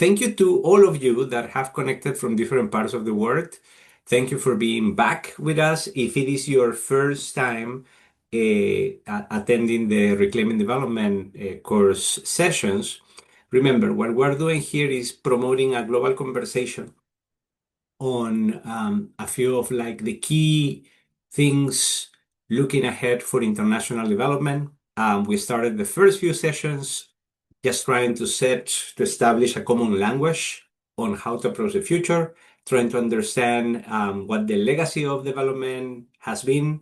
Thank you to all of you that have connected from different parts of the world. Thank you for being back with us. If it is your first time attending the Reclaiming Development course sessions, remember what we're doing here is promoting a global conversation on a few of like the key things looking ahead for international development. We started the first few sessions just trying to establish a common language on how to approach the future, trying to understand what the legacy of development has been,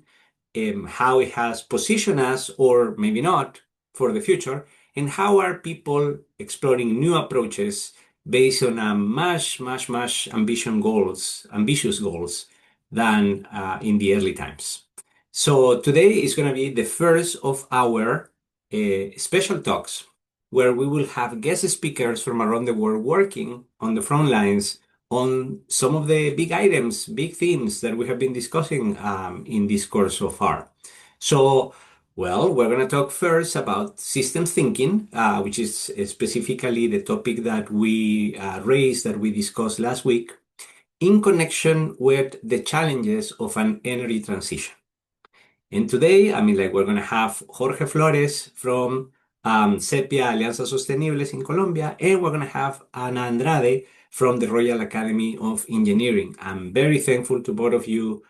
how it has positioned us, or maybe not, for the future, and how are people exploring new approaches based on a much ambitious goals than in the early times. So today is going to be the first of our special talks where we will have guest speakers from around the world working on the front lines on some of the big items, big themes that we have been discussing in this course so far. So, well, we're going to talk first about systems thinking, which is specifically the topic that we raised, that we discussed last week, in connection with the challenges of an energy transition. And today, we're going to have Jorge Flores from Sepia Alianzas Sostenibles in Colombia, and we're going to have Ana Andrade from the Royal Academy of Engineering. I'm very thankful to both of you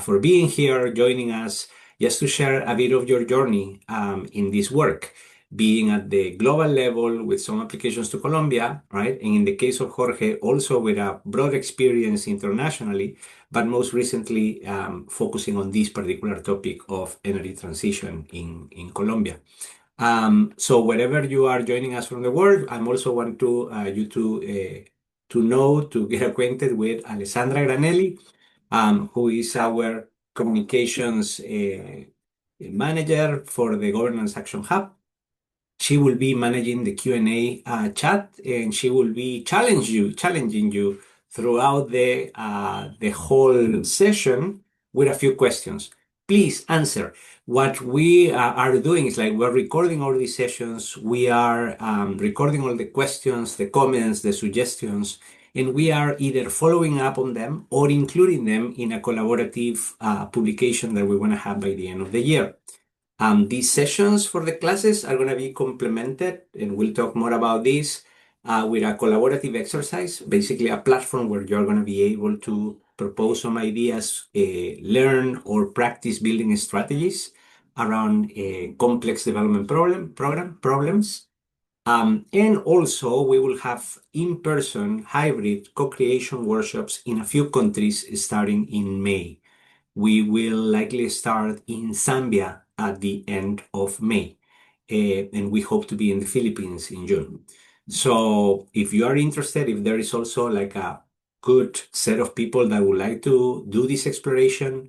for being here, joining us, just to share a bit of your journey in this work, being at the global level with some applications to Colombia, right? And in the case of Jorge, also with a broad experience internationally, but most recently focusing on this particular topic of energy transition in Colombia. So wherever you are joining us from the world, I also want you to get acquainted with Alessandra Granelli, who is our communications manager for the Governance Action Hub. She will be managing the Q&A chat, and she will be challenging you throughout the whole session with a few questions. Please answer. What we are doing is like we're recording all these sessions. We are recording all the questions, the comments, the suggestions, and we are either following up on them or including them in a collaborative publication that we want to have by the end of the year. These sessions for the classes are going to be complemented, and we'll talk more about this with a collaborative exercise, basically a platform where you're going to be able to propose some ideas, learn or practice building strategies around complex development problems. And also we will have in-person hybrid co-creation workshops in a few countries starting in May. We will likely start in Zambia at the end of May, and we hope to be in the Philippines in June. So if you are interested, if there is also like a good set of people that would like to do this exploration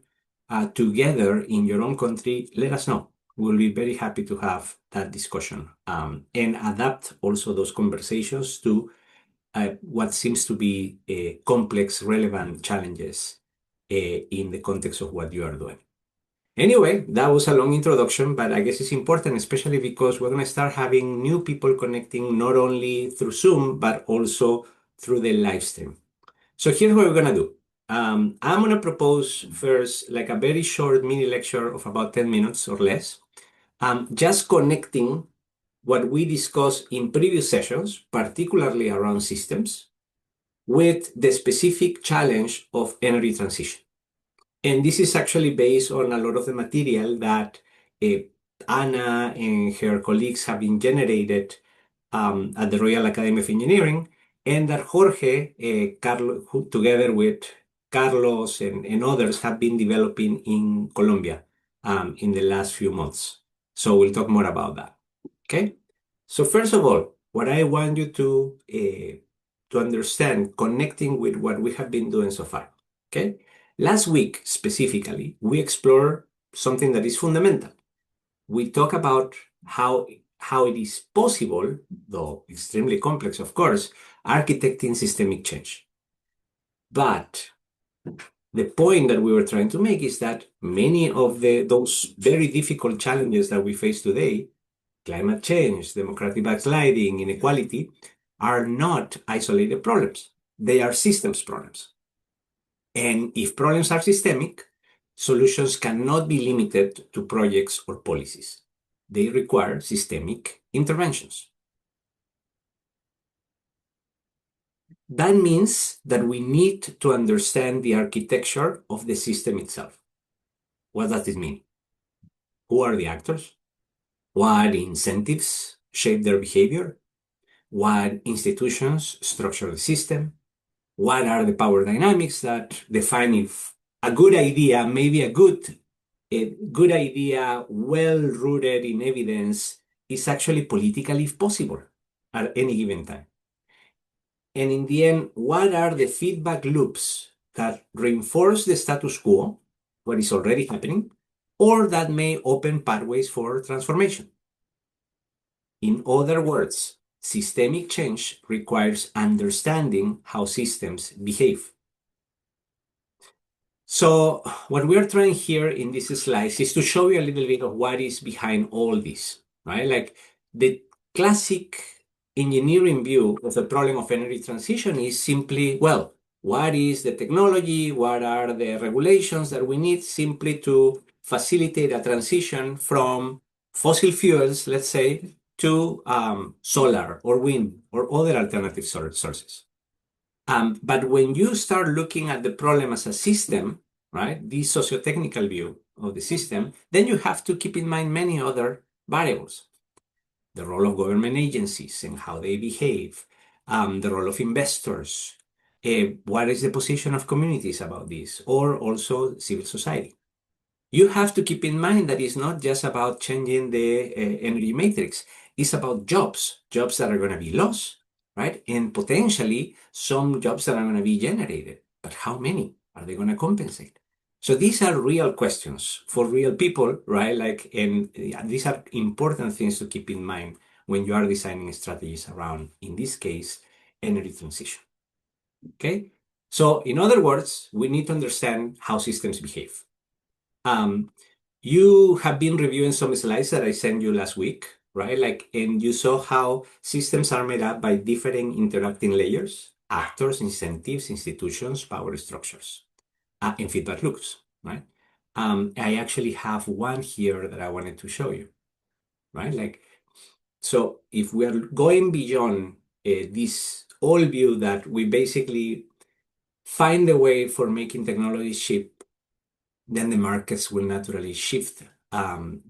together in your own country, let us know. We'll be very happy to have that discussion and adapt also those conversations to what seems to be complex, relevant challenges in the context of what you are doing. Anyway, that was a long introduction, but I guess it's important, especially because we're going to start having new people connecting not only through Zoom, but also through the live stream. So here's what we're going to do. I'm going to propose first like a very short mini lecture of about 10 minutes or less, just connecting what we discussed in previous sessions, particularly around systems, with the specific challenge of energy transition. And this is actually based on a lot of the material that Anna and her colleagues have been generated at the Royal Academy of Engineering, and that Jorge, together with Carlos and others, have been developing in Colombia in the last few months. So we'll talk more about that. Okay? So first of all, what I want you to understand, connecting with what we have been doing so far. Okay? Last week, specifically, we explored something that is fundamental. We talk about how it is possible, though extremely complex, of course, architecting systemic change. But the point that we were trying to make is that many of those very difficult challenges that we face today, climate change, democratic backsliding, inequality, are not isolated problems. They are systems problems. And if problems are systemic, solutions cannot be limited to projects or policies. They require systemic interventions. That means that we need to understand the architecture of the system itself. What does this mean? Who are the actors? What incentives shape their behavior? What institutions structure the system? What are the power dynamics that define if a good idea, maybe a good idea, well rooted in evidence, is actually politically possible at any given time? And in the end, what are the feedback loops that reinforce the status quo, what is already happening, or that may open pathways for transformation? In other words, systemic change requires understanding how systems behave. So what we are trying here in this slide is to show you a little bit of what is behind all this, right? Like the classic engineering view of the problem of energy transition is simply, well, what is the technology? What are the regulations that we need simply to facilitate a transition from fossil fuels, let's say, to solar or wind or other alternative sources. But when you start looking at the problem as a system, right, this socio-technical view of the system, then you have to keep in mind many other variables. The role of government agencies and how they behave, the role of investors, what is the position of communities about this, or also civil society. You have to keep in mind that it's not just about changing the energy matrix. It's about jobs that are going to be lost, right? And potentially some jobs that are going to be generated. But how many are they going to compensate? So these are real questions for real people, right? Like, and these are important things to keep in mind when you are designing strategies around, in this case, energy transition. Okay? So in other words, we need to understand how systems behave. You have been reviewing some slides that I sent you last week, right? Like, and you saw how systems are made up by different interacting layers, actors, incentives, institutions, power structures, and feedback loops, right? I actually have one here that I wanted to show you, right? Like, so if we are going beyond this old view that we basically find a way for making technology cheap, then the markets will naturally shift the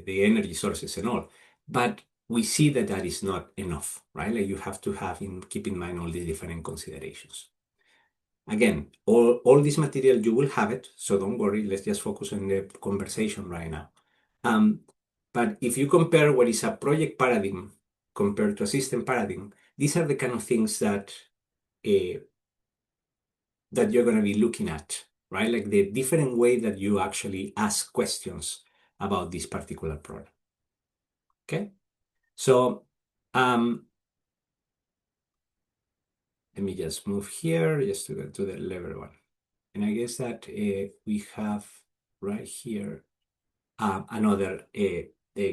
energy sources and all. But we see that that is not enough, right? Like you have to keep in mind all these different considerations. Again, all this material, you will have it, so don't worry. Let's just focus on the conversation right now. But if you compare what is a project paradigm compared to a system paradigm, these are the kind of things that you're going to be looking at, right? Like the different way that you actually ask questions about this particular problem. Okay, so let me just move here just to get to the level one. And I guess that we have right here another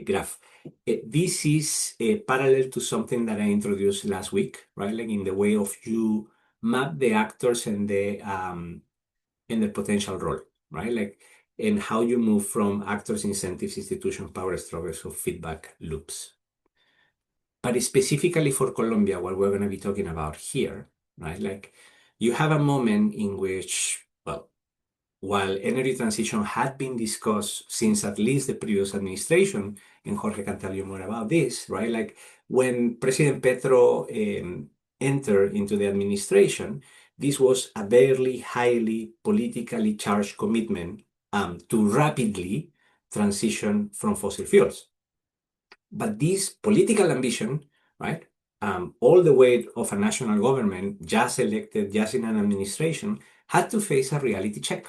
graph. This is parallel to something that I introduced last week, right? Like in the way of you map the actors and the potential role, right? Like, and how you move from actors, incentives, institutions, power structures, or feedback loops. But specifically for Colombia, what we're going to be talking about here, right? Like, you have a moment in which, well, while energy transition had been discussed since at least the previous administration, and Jorge can tell you more about this, right? Like when President Petro entered into the administration, this was a very highly politically charged commitment to rapidly transition from fossil fuels. But this political ambition, right, all the weight of a national government just elected, just in an administration, had to face a reality check.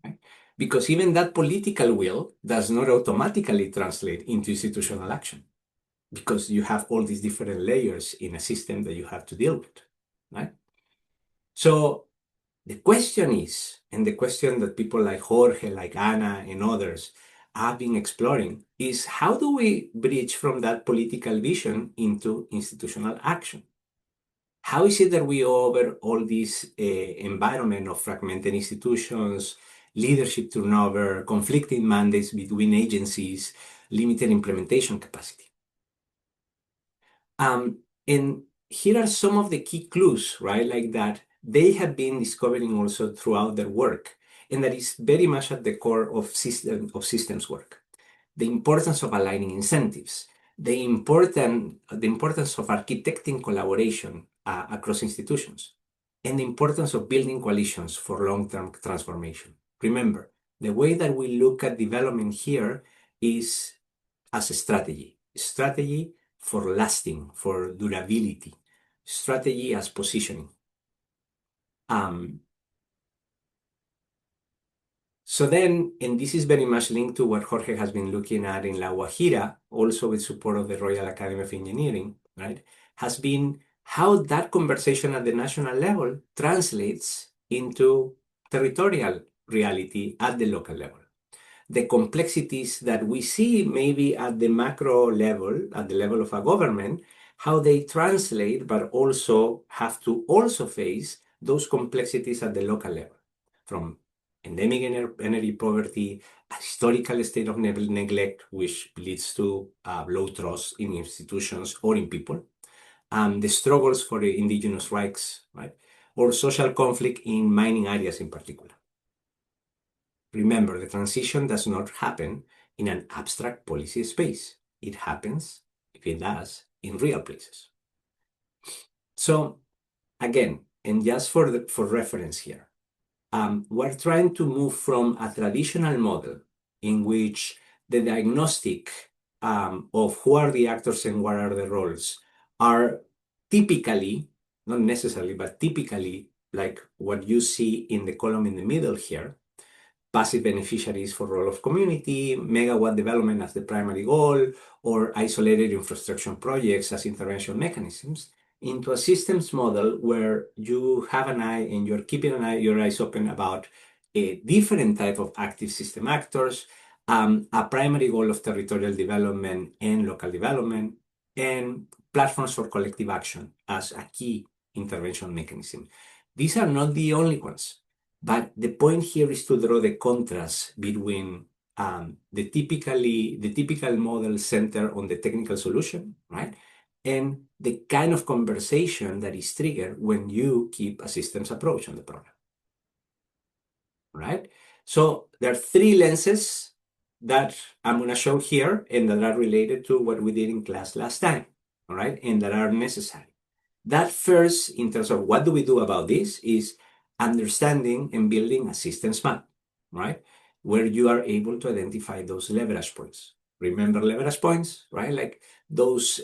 Right? Because even that political will does not automatically translate into institutional action, because you have all these different layers in a system that you have to deal with, right? So the question is, and the question that people like Jorge, like Ana, and others I've been exploring is how do we bridge from that political vision into institutional action? How is it that we, over all this environment of fragmented institutions, leadership turnover, conflicting mandates between agencies, limited implementation capacity? And here are some of the key clues, right? Like that they have been discovering also throughout their work, and that is very much at the core of systems work. The importance of aligning incentives, the importance of architecting collaboration across institutions, and the importance of building coalitions for long-term transformation. Remember, the way that we look at development here is as a strategy for lasting, for durability, strategy as positioning. Um, So then, and this is very much linked to what Jorge has been looking at in La Guajira, also with support of the Royal Academy of Engineering, right, has been how that conversation at the national level translates into territorial reality at the local level. The complexities that we see maybe at the macro level, at the level of a government, how they translate, but also have to also face those complexities at the local level, from endemic energy poverty, a historical state of neglect, which leads to low trust in institutions or in people, the struggles for the indigenous rights, right, or social conflict in mining areas in particular. Remember, the transition does not happen in an abstract policy space. It happens, if it does, in real places. So again, and just for reference here, we're trying to move from a traditional model in which the diagnostic of who are the actors and what are the roles are typically, not necessarily, but typically like what you see in the column in the middle here, passive beneficiaries for role of community, megawatt development as the primary goal, or isolated infrastructure projects as intervention mechanisms, into a systems model where you have an eye and you're keeping your eyes open about a different type of active system actors, a primary goal of territorial development and local development, and platforms for collective action as a key intervention mechanism. These are not the only ones. But the point here is to draw the contrast between the typical model centered on the technical solution, right? And the kind of conversation that is triggered when you keep a systems approach on the problem, right? So there are three lenses that I'm going to show here and that are related to what we did in class last time, all right? And that are necessary. That first, in terms of what do we do about this, is understanding and building a systems map, right? Where you are able to identify those leverage points. Remember leverage points, right? Like those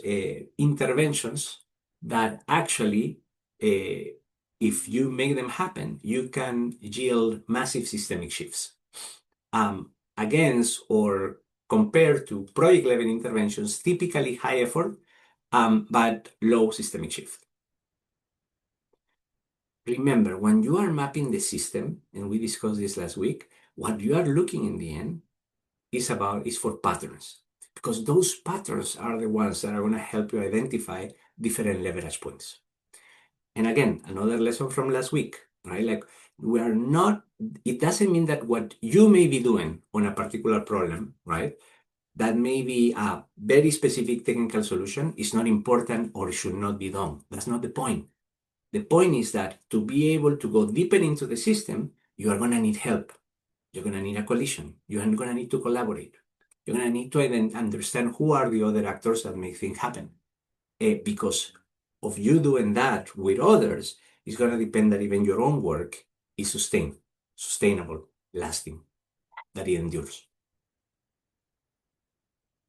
interventions that actually, if you make them happen, you can yield massive systemic shifts against or compared to project level interventions, typically high effort, but low systemic shift. Remember, when you are mapping the system, and we discussed this last week, what you are looking in the end is for patterns, because those patterns are the ones that are going to help you identify different leverage points. And again, another lesson from last week, right? Like it doesn't mean that what you may be doing on a particular problem, right? That may be a very specific technical solution is not important or should not be done. That's not the point. The point is that to be able to go deeper into the system, you are going to need help. You're going to need a coalition. You're going to need to collaborate. You're going to need to understand who are the other actors that make things happen. Because of you doing that with others, it's going to depend that even your own work is sustainable, lasting, that it endures.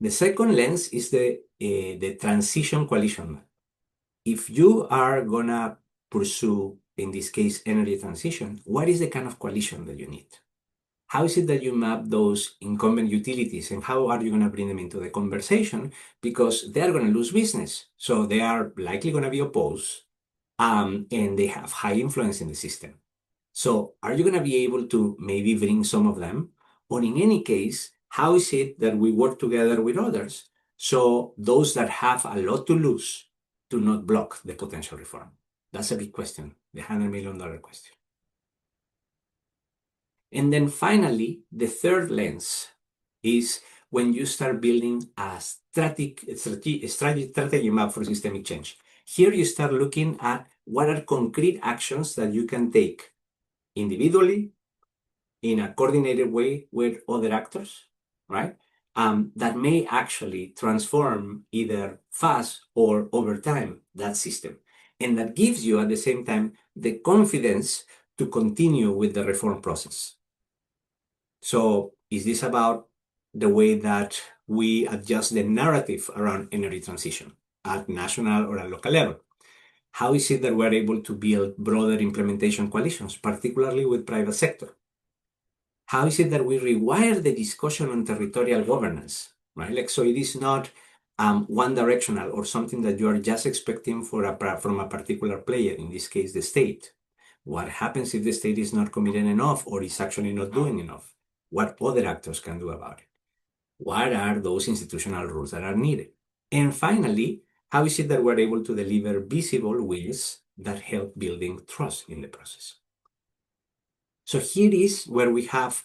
The second lens is the transition coalition map. If you are going to pursue, in this case, energy transition, what is the kind of coalition that you need? How is it that you map those incumbent utilities and how are you going to bring them into the conversation? Because they are going to lose business. So they are likely going to be opposed and they have high influence in the system. So are you going to be able to maybe bring some of them? Or in any case, how is it that we work together with others so those that have a lot to lose do not block the potential reform? That's a big question, the $100 million question. And then finally, the third lens is when you start building a strategy map for systemic change. Here you start looking at what are concrete actions that you can take individually, in a coordinated way with other actors, right? That may actually transform either fast or over time that system. And that gives you at the same time the confidence to continue with the reform process. So is this about the way that we adjust the narrative around energy transition at national or at local level? How is it that we're able to build broader implementation coalitions, particularly with private sector? How is it that we rewire the discussion on territorial governance, right? Like, so it is not one directional or something that you are just expecting from a particular player, in this case, the state. What happens if the state is not committed enough or is actually not doing enough? What other actors can do about it? What are those institutional rules that are needed? And finally, how is it that we're able to deliver visible wins that help building trust in the process? So here is where we have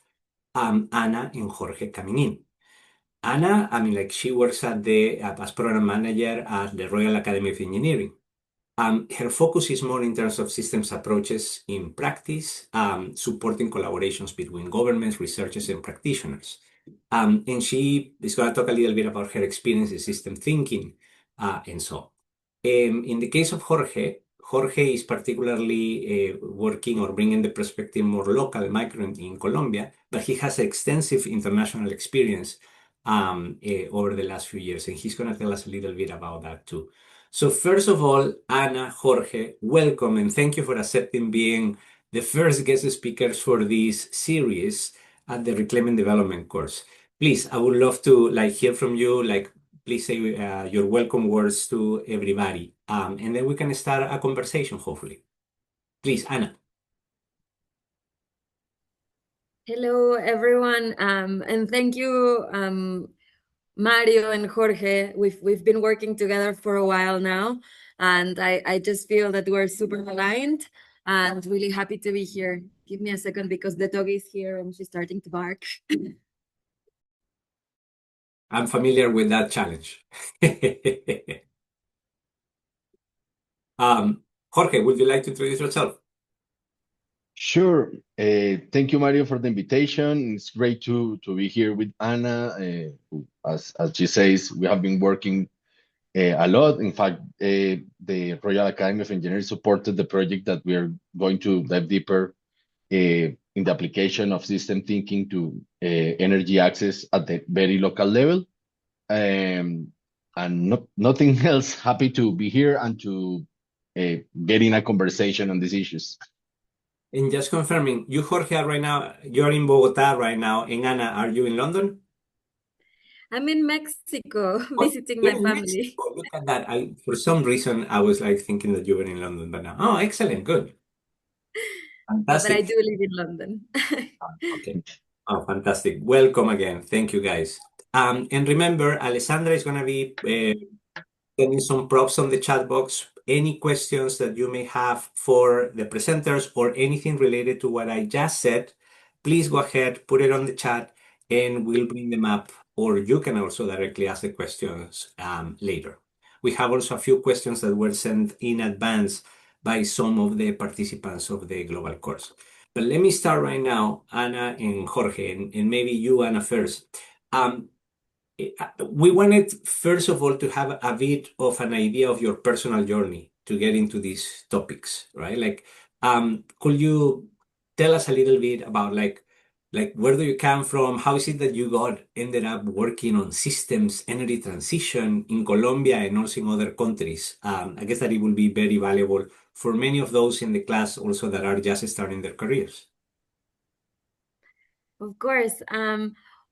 Ana and Jorge coming in. Ana, I mean, like she works as program manager at the Royal Academy of Engineering. Her focus is more in terms of systems approaches in practice, supporting collaborations between governments, researchers, and practitioners. And she is going to talk a little bit about her experience in system thinking and so on. In the case of Jorge, Jorge is particularly working or bringing the perspective more local, micro in Colombia, but he has extensive international experience over the last few years, and he's going to tell us a little bit about that too. So first of all, Ana, Jorge, welcome, and thank you for accepting being the first guest speakers for this series at the Reclaiming Development course. Please, I would love to hear from you, please say your welcome words to everybody, and then we can start a conversation, hopefully. Please, Ana. Hello, everyone, and thank you, Mario and Jorge. We've been working together for a while now, and I just feel that we're super aligned and really happy to be here. Give me a second because the dog is here and she's starting to bark. I'm familiar with that challenge. Jorge, would you like to introduce yourself? Sure. Thank you, Mario, for the invitation. It's great to be here with Ana. Who, as she says, we have been working a lot. In fact, the Royal Academy of Engineering supported the project that we are going to dive deeper in the application of system thinking to energy access at the very local level. And nothing else. Happy to be here and to get in a conversation on these issues. And just confirming, you, Jorge, are right now, you're in Bogota right now. And Ana, are you in London? I'm in Mexico Oh, visiting you're my in family. Mexico. Look at that. For some reason, I was thinking that you were in London, but now, oh, excellent, good, No, but I fantastic. do live in London. Okay. Oh, fantastic. Welcome again. Thank you, guys. And remember, Alessandra is going to be sending some props on the chat box. Any questions that you may have for the presenters or anything related to what I just said, please go ahead, put it on the chat, and we'll bring them up, or you can also directly ask the questions later. We have also a few questions that were sent in advance by some of the participants of the global course. But let me start right now, Ana and Jorge, and maybe you, Ana, first. We wanted, first of all, to have a bit of an idea of your personal journey to get into these topics, right? Could you tell us a little bit about where do you come from? How is it that you ended up working on systems, energy transition in Colombia and also in other countries? I guess that it will be very valuable for many of those in the class also that are just starting their careers. Of course.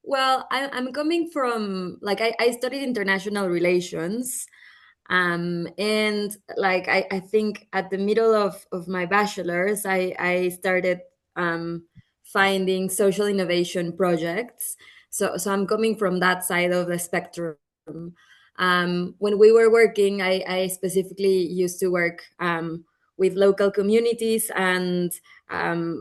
Well, I'm coming from I studied international relations. And I think at the middle of my bachelor's, I started finding social innovation projects. So I'm coming from that side of the spectrum. When we were working, I specifically used to work with local communities and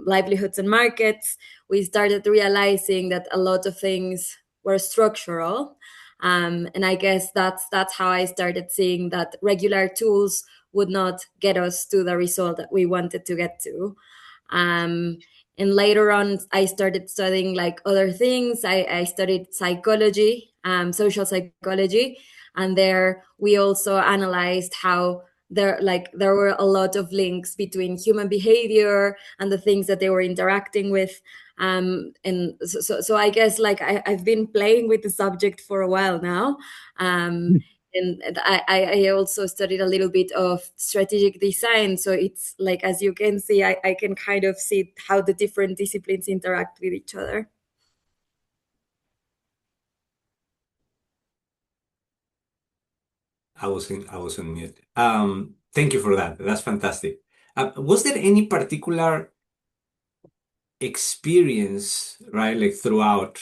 livelihoods and markets. We started realizing that a lot of things were structural. And I guess that's how I started seeing that regular tools would not get us to the result that we wanted to get to. Um, and later on, I started studying like other things. I studied psychology, social psychology, and there we also analyzed how there were a lot of links between human behavior and the things that they were interacting with. And so I guess like I've been playing with the subject for a while now. And I also studied a little bit of strategic design. So it's like, as you can see, I can kind of see how the different disciplines interact with each other. I was on mute. Thank you for that. That's fantastic. Was there any particular experience, right, like throughout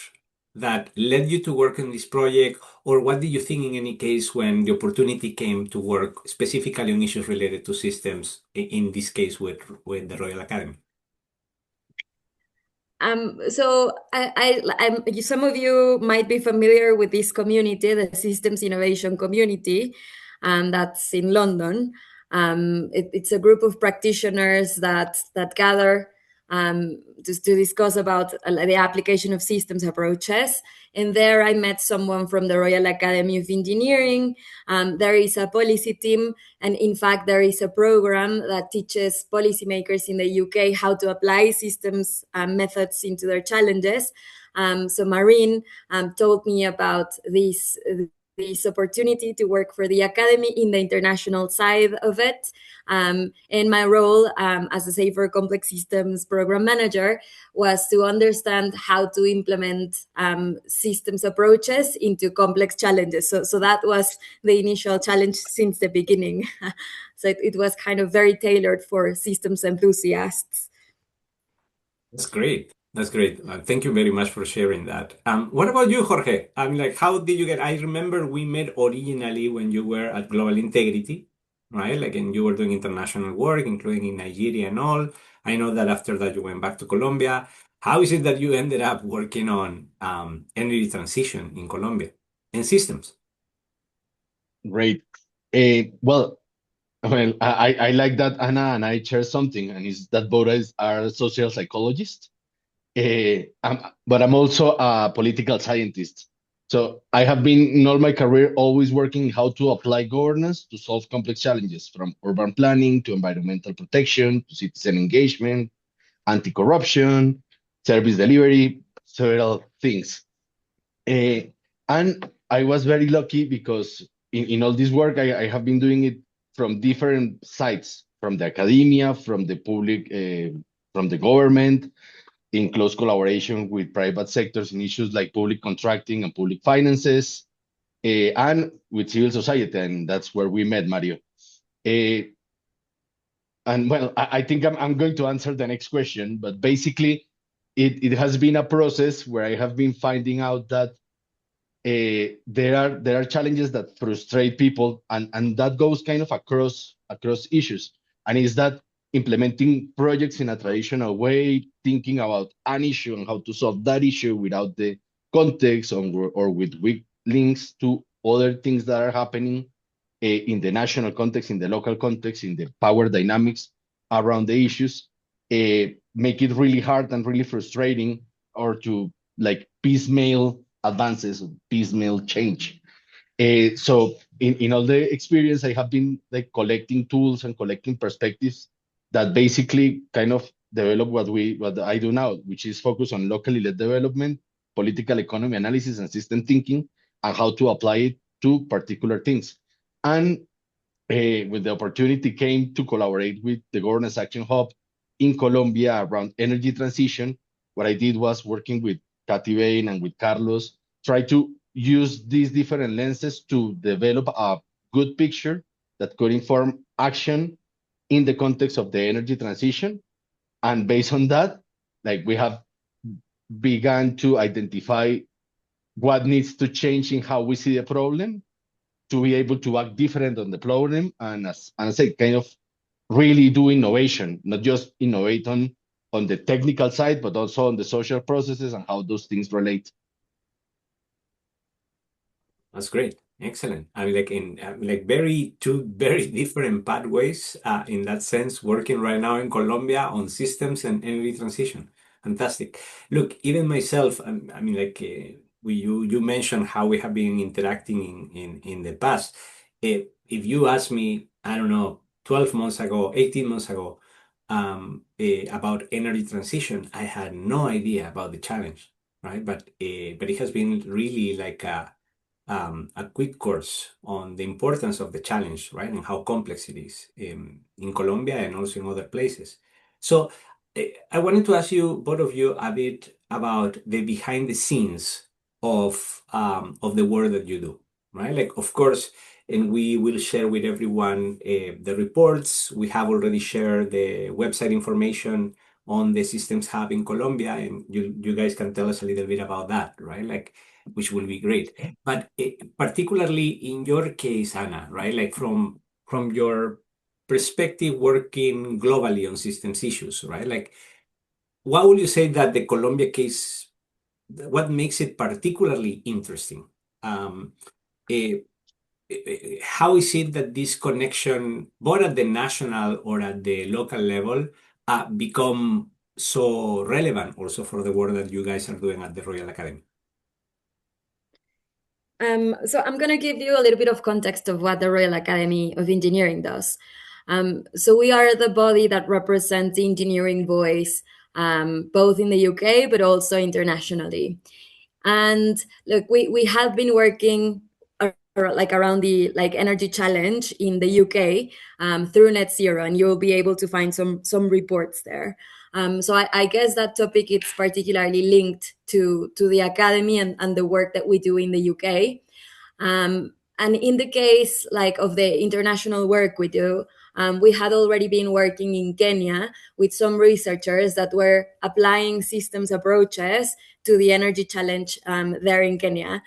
that led you to work on this project, or what did you think in any case when the opportunity came to work specifically on issues related to systems, in this case with the Royal Academy? So some of you might be familiar with this community, the Systems Innovation Community, that's in London. It's a group of practitioners that gather to discuss about the application of systems approaches. And there I met someone from the Royal Academy of Engineering. There is a policy team, and in fact, there is a program that teaches policymakers in the UK how to apply systems methods into their challenges. So Marine told me about this opportunity to work for the academy in the international side of it. And my role as a Safer Complex Systems program manager was to understand how to implement systems approaches into complex challenges. So that was the initial challenge since the beginning. So it was kind of very tailored for systems enthusiasts. That's great. That's great. Thank you very much for sharing that. What about you, Jorge? I mean, like, how did you get? I remember we met originally when you were at Global Integrity, right? Like, and you were doing international work, including in Nigeria and all. I know that after that you went back to Colombia. How is it that you ended up working on energy transition in Colombia and systems? Great. Well, I like that Anna and I share something, and is that both are social psychologists. But I'm also a political scientist. So I have been in all my career always working how to apply governance to solve complex challenges, from urban planning to environmental protection to citizen engagement, anti-corruption, service delivery, several things. Uh, and I was very lucky because in all this work, I have been doing it from different sides, from the academia, from the public, from the government, in close collaboration with private sectors in issues like public contracting and public finances, and with civil society. And that's where we met, Mario. Uh, and well, I think I'm going to answer the next question, but basically, it has been a process where I have been finding out that there are challenges that frustrate people, and that goes kind of across issues. And is that implementing projects in a traditional way, thinking about an issue and how to solve that issue without the context, or with weak links to other things that are happening in the national context, in the local context, in the power dynamics around the issues, make it really hard and really frustrating, or to like piecemeal advances, piecemeal change. So in all the experience, I have been like collecting tools and collecting perspectives that basically kind of develop what I do now, which is focus on locally led development, political economy analysis, and system thinking, and how to apply it to particular things. And with the opportunity came to collaborate with the Governance Action Hub in Colombia around energy transition. What I did was working with Cathy Bain and with Carlos, try to use these different lenses to develop a good picture that could inform action in the context of the energy transition. And based on that, like we have begun to identify what needs to change in how we see the problem to be able to act different on the problem, and as I say, kind of really do innovation, not just innovate on the technical side, but also on the social processes and how those things relate. That's great. Excellent. I mean, like in like very two very different pathways in that sense, working right now in Colombia on systems and energy transition. Fantastic. Look, even myself, I mean, like you mentioned how we have been interacting in the past. If you ask me, I don't know, 12 months ago, 18 months ago, about energy transition, I had no idea about the challenge, right? But it has been really like a quick course on the importance of the challenge, right, and how complex it is in Colombia and also in other places. So I wanted to ask you, both of you, a bit about the behind the scenes of the work that you do, right? Like, of course, and we will share with everyone the reports. We have already shared the website information on the Systems Hub in Colombia, and you guys can tell us a little bit about that, right? Like, which will be great. But particularly in your case, Anna, right? Like from your perspective working globally on systems issues, right? Like what would you say that the Colombia case, what makes it particularly interesting? Um, eh, how is it that this connection, both at the national or at the local level, become so relevant also for the work that you guys are doing at the Royal Academy? So I'm going to give you a little bit of context of what the Royal Academy of Engineering does. So we are the body that represents the engineering voice, both in the UK but also internationally. And look, we have been working like around the like energy challenge in the UK through Net Zero, and you'll be able to find some reports there. So I guess that topic is particularly linked to the academy and the work that we do in the UK. And in the case like of the international work we do, we had already been working in Kenya with some researchers that were applying systems approaches to the energy challenge there in Kenya.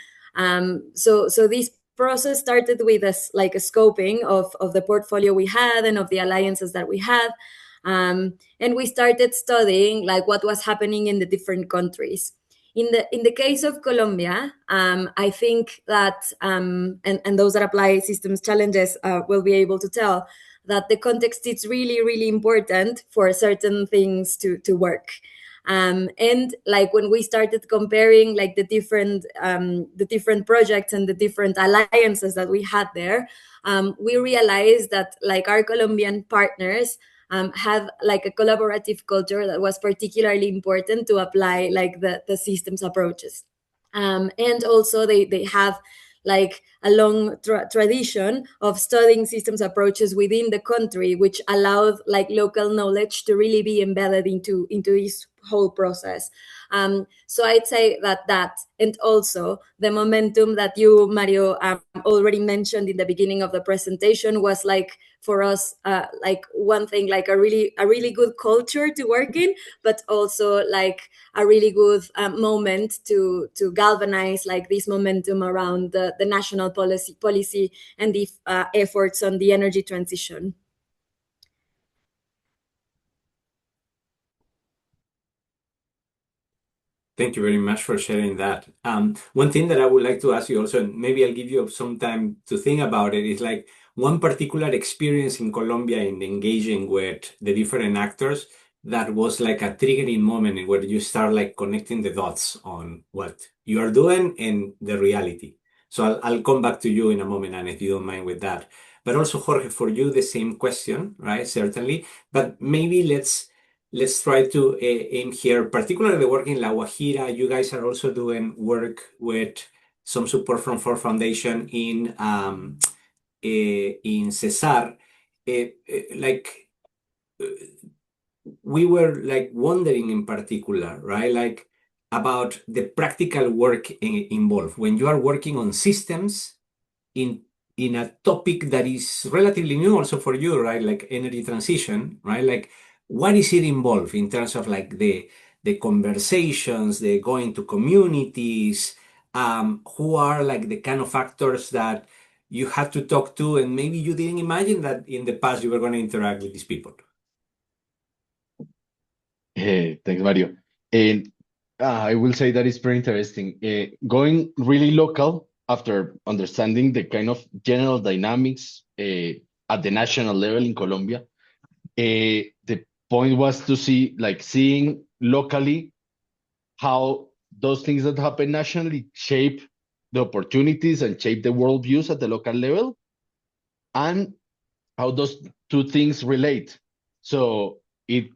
So this process started with us like a scoping of the portfolio we had and of the alliances that we had. And we started studying like what was happening in the different countries. In the case of Colombia, I think that and those that apply systems challenges will be able to tell that the context is really important for certain things to work. And like when we started comparing like the different projects and the different alliances that we had there, we realized that like our Colombian partners had like a collaborative culture that was particularly important to apply like the systems approaches. And also they have like a long tradition of studying systems approaches within the country, which allowed like local knowledge to really be embedded into this whole process. So I'd say that and also the momentum that you, Mario, already mentioned in the beginning of the presentation was like for us like one thing, like a really good culture to work in, but also like a really good moment to galvanize like this momentum around the national policy and the efforts on the energy transition. Thank you very much for sharing that. One thing that I would like to ask you also, and maybe I'll give you some time to think about it, is like one particular experience in Colombia in engaging with the different actors that was like a triggering moment in where you start like connecting the dots on what you are doing and the reality. So I'll come back to you in a moment, and if you don't mind with that. But also, Jorge, for you, the same question, right? Certainly. But maybe let's try to aim here, particularly the work in La Guajira. You guys are also doing work with some support from Ford Foundation in Cesar. Like we were like wondering in particular, right? Like about the practical work involved when you are working on systems in in a topic that is relatively new also for you, right? Like energy transition, right? Like what is it involved in terms of like the conversations, the going to communities, who are like the kind of factors that you had to talk to, and maybe you didn't imagine that in the past you were going to interact with these people? Thanks, Mario. And I will say that it's pretty interesting. Going really local after understanding the kind of general dynamics at the national level in Colombia, the point was to see, like, seeing locally how those things that happen nationally shape the opportunities and shape the worldviews at the local level, and how those two things relate. So it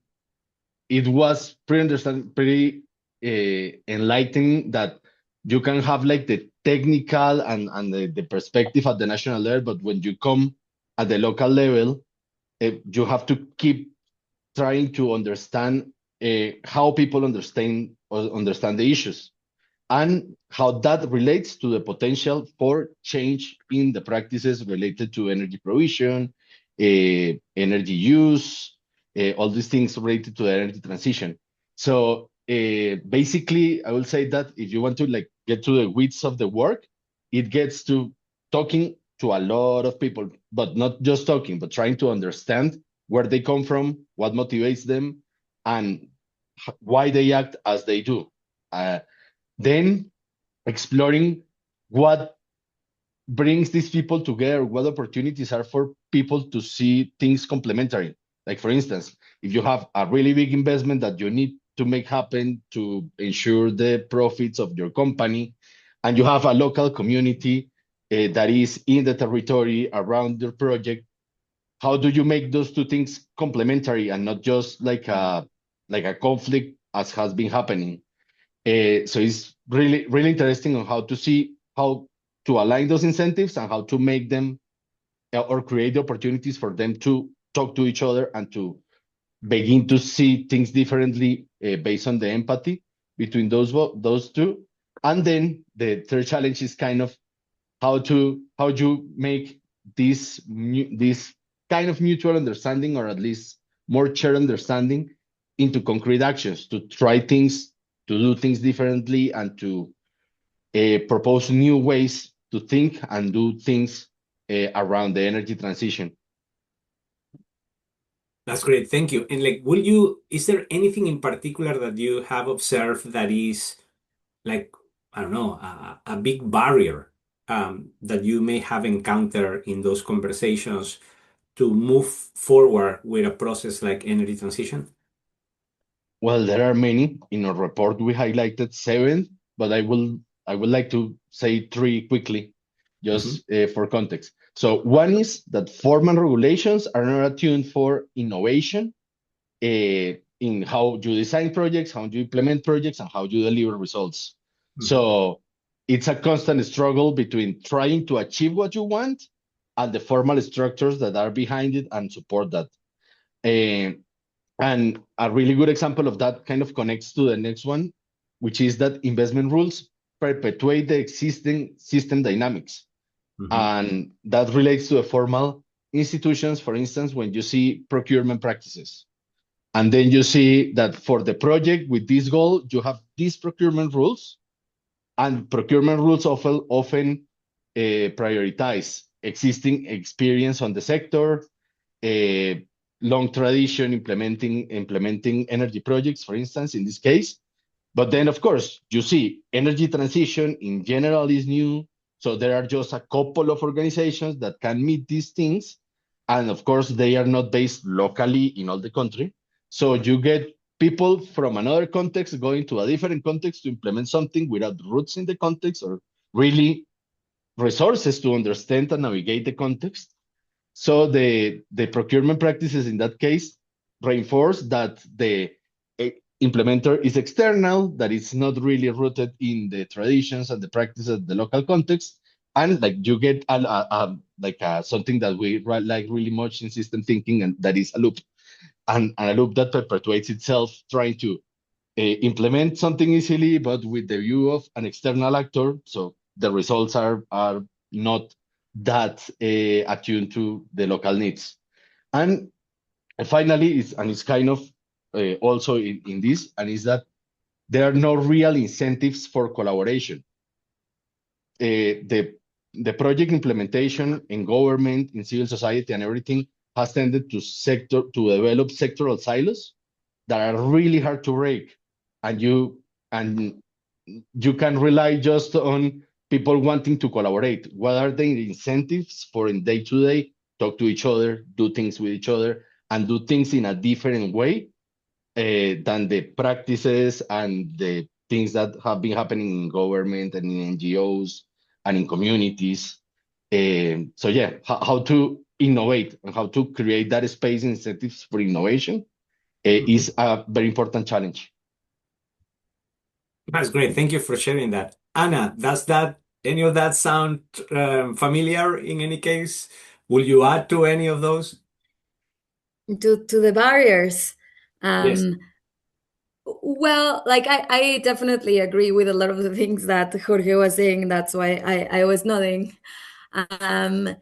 was pretty enlightening that you can have like the technical and the perspective at the national level, but when you come at the local level, you have to keep trying to understand how people understand the issues and how that relates to the potential for change in the practices related to energy provision, energy use, all these things related to the energy transition. So basically, I will say that if you want to like get to the weeds of the work, it gets to talking to a lot of people, but not just talking, but trying to understand where they come from, what motivates them, and why they act as they do. Then exploring what brings these people together, what opportunities are for people to see things complementary. Like, for instance, if you have a really big investment that you need to make happen to ensure the profits of your company, and you have a local community that is in the territory around your project, how do you make those two things complementary and not just like a conflict as has been happening? So it's really interesting on how to see how to align those incentives and how to make them or create the opportunities for them to talk to each other and to begin to see things differently based on the empathy between those two. And then the third challenge is kind of how you make this kind of mutual understanding, or at least more shared understanding, into concrete actions to try things, to do things differently, and to propose new ways to think and do things around the energy transition. That's great. Thank you. And like, is there anything in particular that you have observed that is like, I don't know, a big barrier that you may have encountered in those conversations to move forward with a process like energy transition? Well, there are many. In our report, we highlighted seven, but I would like to say three quickly, Mhm. just for context. So one is that formal regulations are not attuned for innovation in how you design projects, how you implement projects, and how you deliver results. Mhm. So it's a constant struggle between trying to achieve what you want and the formal structures that are behind it and support that. Uh, and a really good example of that kind of connects to the next one, which is that investment rules perpetuate the existing system dynamics. Mhm. And that relates to the formal institutions, for instance, when you see procurement practices. And then you see that for the project with this goal, you have these procurement rules, and procurement rules often prioritize existing experience on the sector, a long tradition implementing energy projects, for instance, in this case. But then, of course, you see energy transition in general is new. So there are just a couple of organizations that can meet these things. And of course, they are not based locally in all the country. So you get people from another context going to a different context to implement something without roots in the context or really resources to understand and navigate the context. So the procurement practices in that case reinforce that the implementer is external, that it's not really rooted in the traditions and the practices of the local context, and like you get something that we like really much in system thinking, and that is a loop, and a loop that perpetuates itself, trying to implement something easily, but with the view of an external actor. So the results are not that attuned to the local needs. And finally, it's kind of also in this, and is that there are no real incentives for collaboration. the project implementation in government, in civil society, and everything has tended to develop sectoral silos that are really hard to break, and and you can rely just on people wanting to collaborate. What are the incentives for in day to day talk to each other, do things with each other, and do things in a different way than the practices and the things that have been happening in government and in NGOs and in communities. So yeah, how to innovate and how to create that space incentives for innovation Mhm. is a very important challenge. That's great. Thank you for sharing that. Anna, does that any of that sound familiar in any case? Will you add to any of those? To the barriers. Yes. Um, well, like I definitely agree with a lot of the things that Jorge was saying. That's why I was nodding. Um,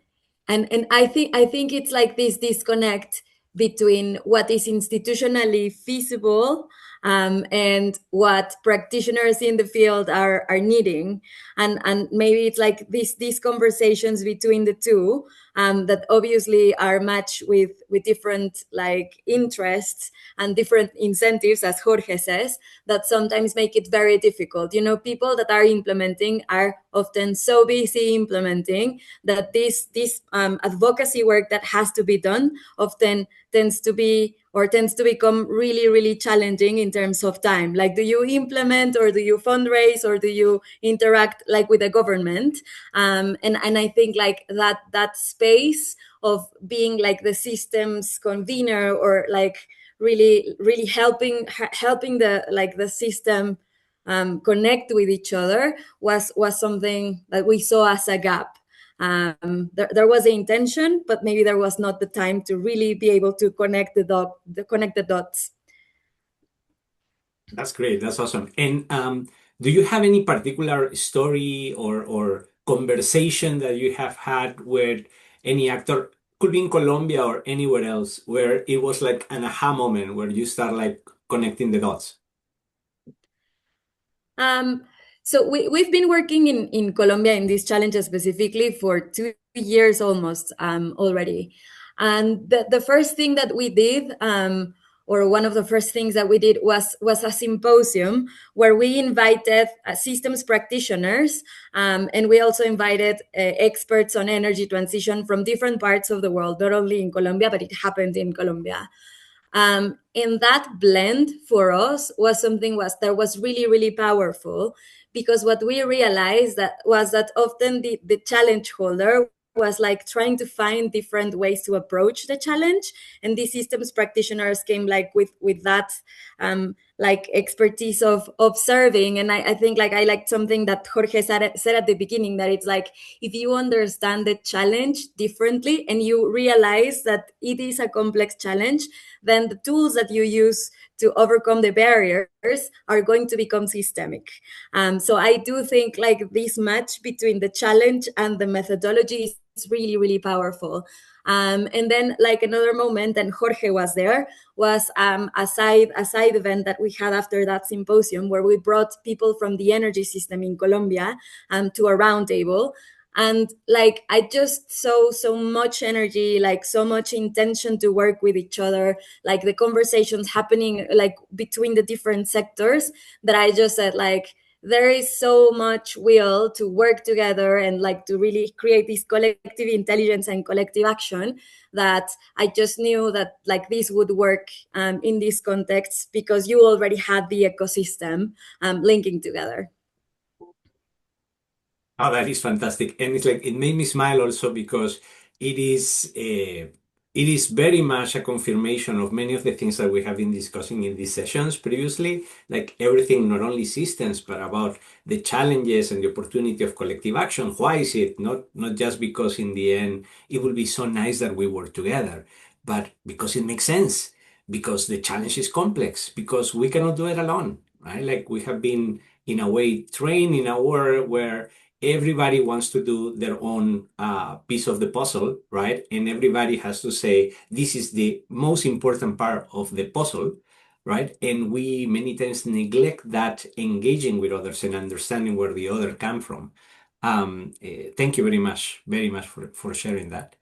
and I think it's like this disconnect between what is institutionally feasible, and what practitioners in the field are needing, and maybe it's like these conversations between the two, that obviously are matched with different like interests and different incentives, as Jorge says, that sometimes make it very difficult. People that are implementing are often so busy implementing that this advocacy work that has to be done often tends to become really really challenging in terms of time. Like, do you implement, or do you fundraise, or do you interact like with the government? And I think like that space of being like the system's convener, or like really really helping the system connect with each other, was something that we saw as a gap. There was the intention, but maybe there was not the time to really be able to connect the dots. That's great. That's awesome. And do you have any particular story or conversation that you have had with any actor, could be in Colombia or anywhere else, where it was like an aha moment where you start like connecting the dots? Um, so we've been working in Colombia in these challenges specifically for 2 years almost, already. And the first thing that we did, or one of the first things that we did, was a symposium where we invited systems practitioners, and we also invited experts on energy transition from different parts of the world, not only in Colombia, but it happened in Colombia. And that blend for us was something that was really really powerful, because what we realized that often the challenge holder was like trying to find different ways to approach the challenge, and these systems practitioners came like with that like expertise of observing. And I think like I liked something that Jorge said at the beginning, that it's like, if you understand the challenge differently and you realize that it is a complex challenge, then the tools that you use to overcome the barriers are going to become systemic. So I do think like this match between the challenge and the methodology is really, really powerful. And then like another moment, and Jorge was there, was a side event that we had after that symposium, where we brought people from the energy system in Colombia, to a roundtable. And like I just saw so much energy, like so much intention to work with each other, like the conversations happening like between the different sectors, that I just said like, there is so much will to work together and like to really create this collective intelligence and collective action, that I just knew that like this would work, in this context, because you already had the ecosystem linking together. Oh, that is fantastic. And it's like it made me smile also because it is it is very much a confirmation of many of the things that we have been discussing in these sessions previously, like everything, not only systems, but about the challenges and the opportunity of collective action. Why is it? Not just because in the end it will be so nice that we work together, but because it makes sense, because the challenge is complex, because we cannot do it alone, right? Like we have been in a way trained in a world where everybody wants to do their own piece of the puzzle, right? And everybody has to say, this is the most important part of the puzzle, right? And we many times neglect that engaging with others and understanding where the other come from. Thank you very much for sharing that.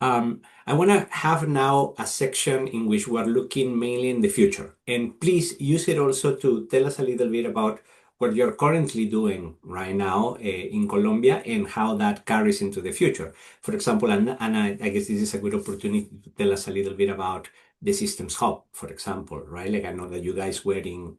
I want to have now a section in which we're looking mainly in the future. And please use it also to tell us a little bit about what you're currently doing right now in Colombia and how that carries into the future. For example, and I guess this is a good opportunity to tell us a little bit about the Systems Hub, for example, right? Like I know that you guys were in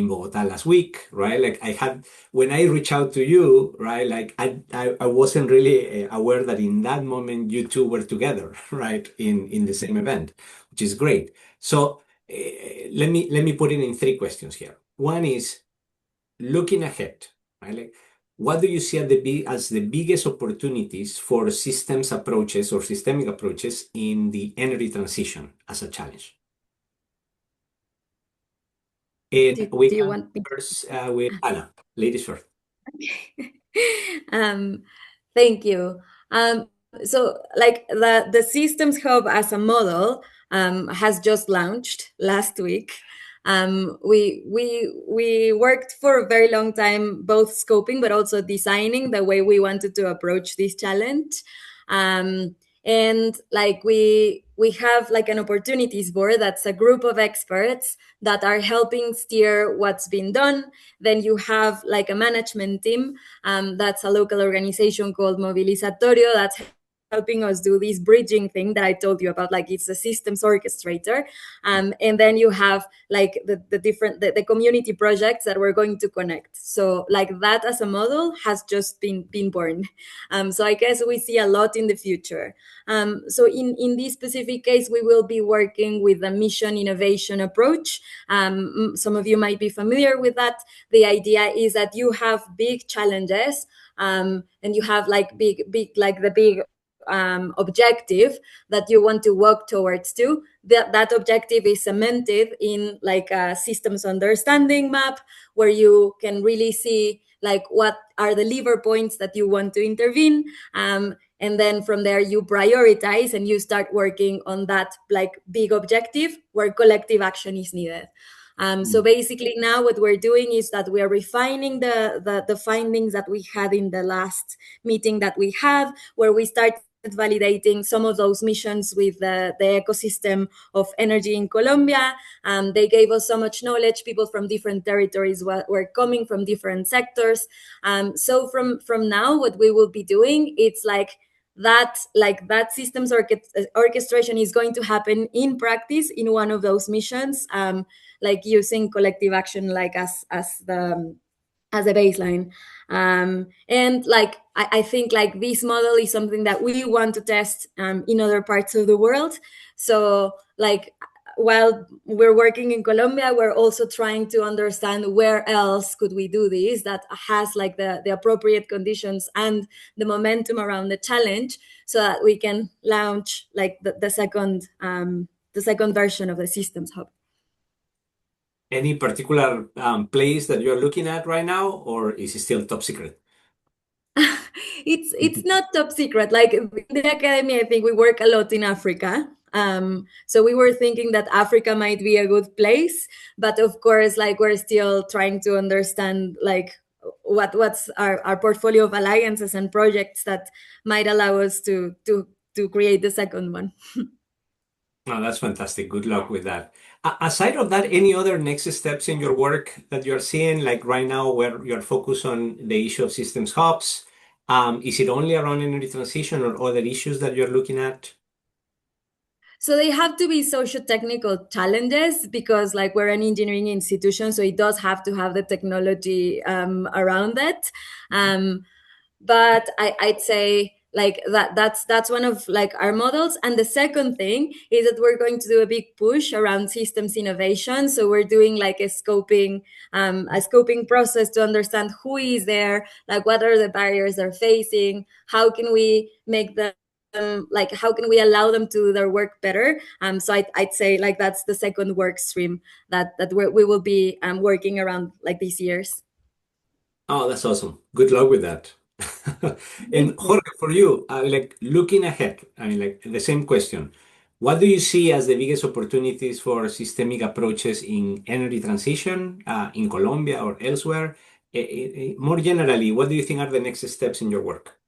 Bogota last week, right? Like I had when I reached out to you, right? Like I wasn't really aware that in that moment you two were together, right? In the same event, which is great. So let me put it in three questions here. One is looking ahead, right? Like, what do you see as the biggest opportunities for systems approaches or systemic approaches in the energy transition as a challenge? And we Do you can want me first with Anna. Ladies first. um, thank you. So like the Systems Hub as a model has just launched last week. We worked for a very long time, both scoping but also designing the way we wanted to approach this challenge. Um, and like we have like an opportunities board that's a group of experts that are helping steer what's been done. Then you have like a management team that's a local organization called Movilizatorio that's helping us do this bridging thing that I told you about. Like it's a systems orchestrator. And then you have like the community projects that we're going to connect. So like that as a model has just been born. So I guess we see a lot in the future. So in this specific case, we will be working with a mission innovation approach. Some of you might be familiar with that. The idea is that you have big challenges, and you have like the big objective that you want to work towards to. That objective is cemented in like a systems understanding map where you can really see like what are the lever points that you want to intervene. And then from there you prioritize and you start working on that like big objective where collective action is needed. So basically now what we're doing is that we are refining the findings that we had in the last meeting that we had, where we started validating some of those missions with the ecosystem of energy in Colombia. They gave us so much knowledge. People from different territories were coming from different sectors. So from now, what we will be doing, it's that systems orchestration is going to happen in practice in one of those missions, like using collective action like as a baseline. And like I think like this model is something that we want to test in other parts of the world. So like while we're working in Colombia, we're also trying to understand where else could we do this that has like the appropriate conditions and the momentum around the challenge, so that we can launch like the second version of the Systems Hub. Any particular place that you're looking at right now, or is it still top secret? It's not top secret. Like in the academy, I think we work a lot in Africa. So we were thinking that Africa might be a good place, but of course, like we're still trying to understand like what's our portfolio of alliances and projects that might allow us to create the second one. Oh, that's fantastic. Good luck with that. Aside of that, any other next steps in your work that you're seeing, like right now, where you're focused on the issue of systems hubs? Is it only around energy transition or other issues that you're looking at? So they have to be socio-technical challenges because like we're an engineering institution, so it does have to have the technology around it. But I'd say like that's one of like our models. And the second thing is that we're going to do a big push around systems innovation. So we're doing like a scoping process to understand who is there, like what are the barriers they're facing, how can we make them like how can we allow them to do their work better. So I'd say like that's the second work stream that we will be working around like these years. Oh, that's awesome. Good luck with that. And Jorge, for you, like looking ahead, I mean, like the same question. What do you see as the biggest opportunities for systemic approaches in energy transition, in Colombia or elsewhere? more generally, what do you think are the next steps in your work?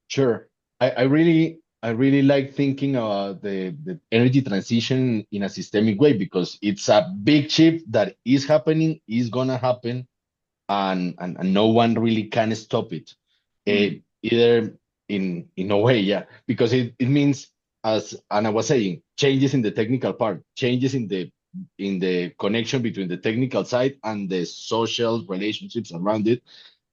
Sure. I really like thinking about the energy transition in a systemic way because it's a big shift that is happening, is gonna happen, and no one really can stop it. Either in a way, yeah, because it means, as Anna was saying, changes in the technical part, changes in the connection between the technical side and the social relationships around it,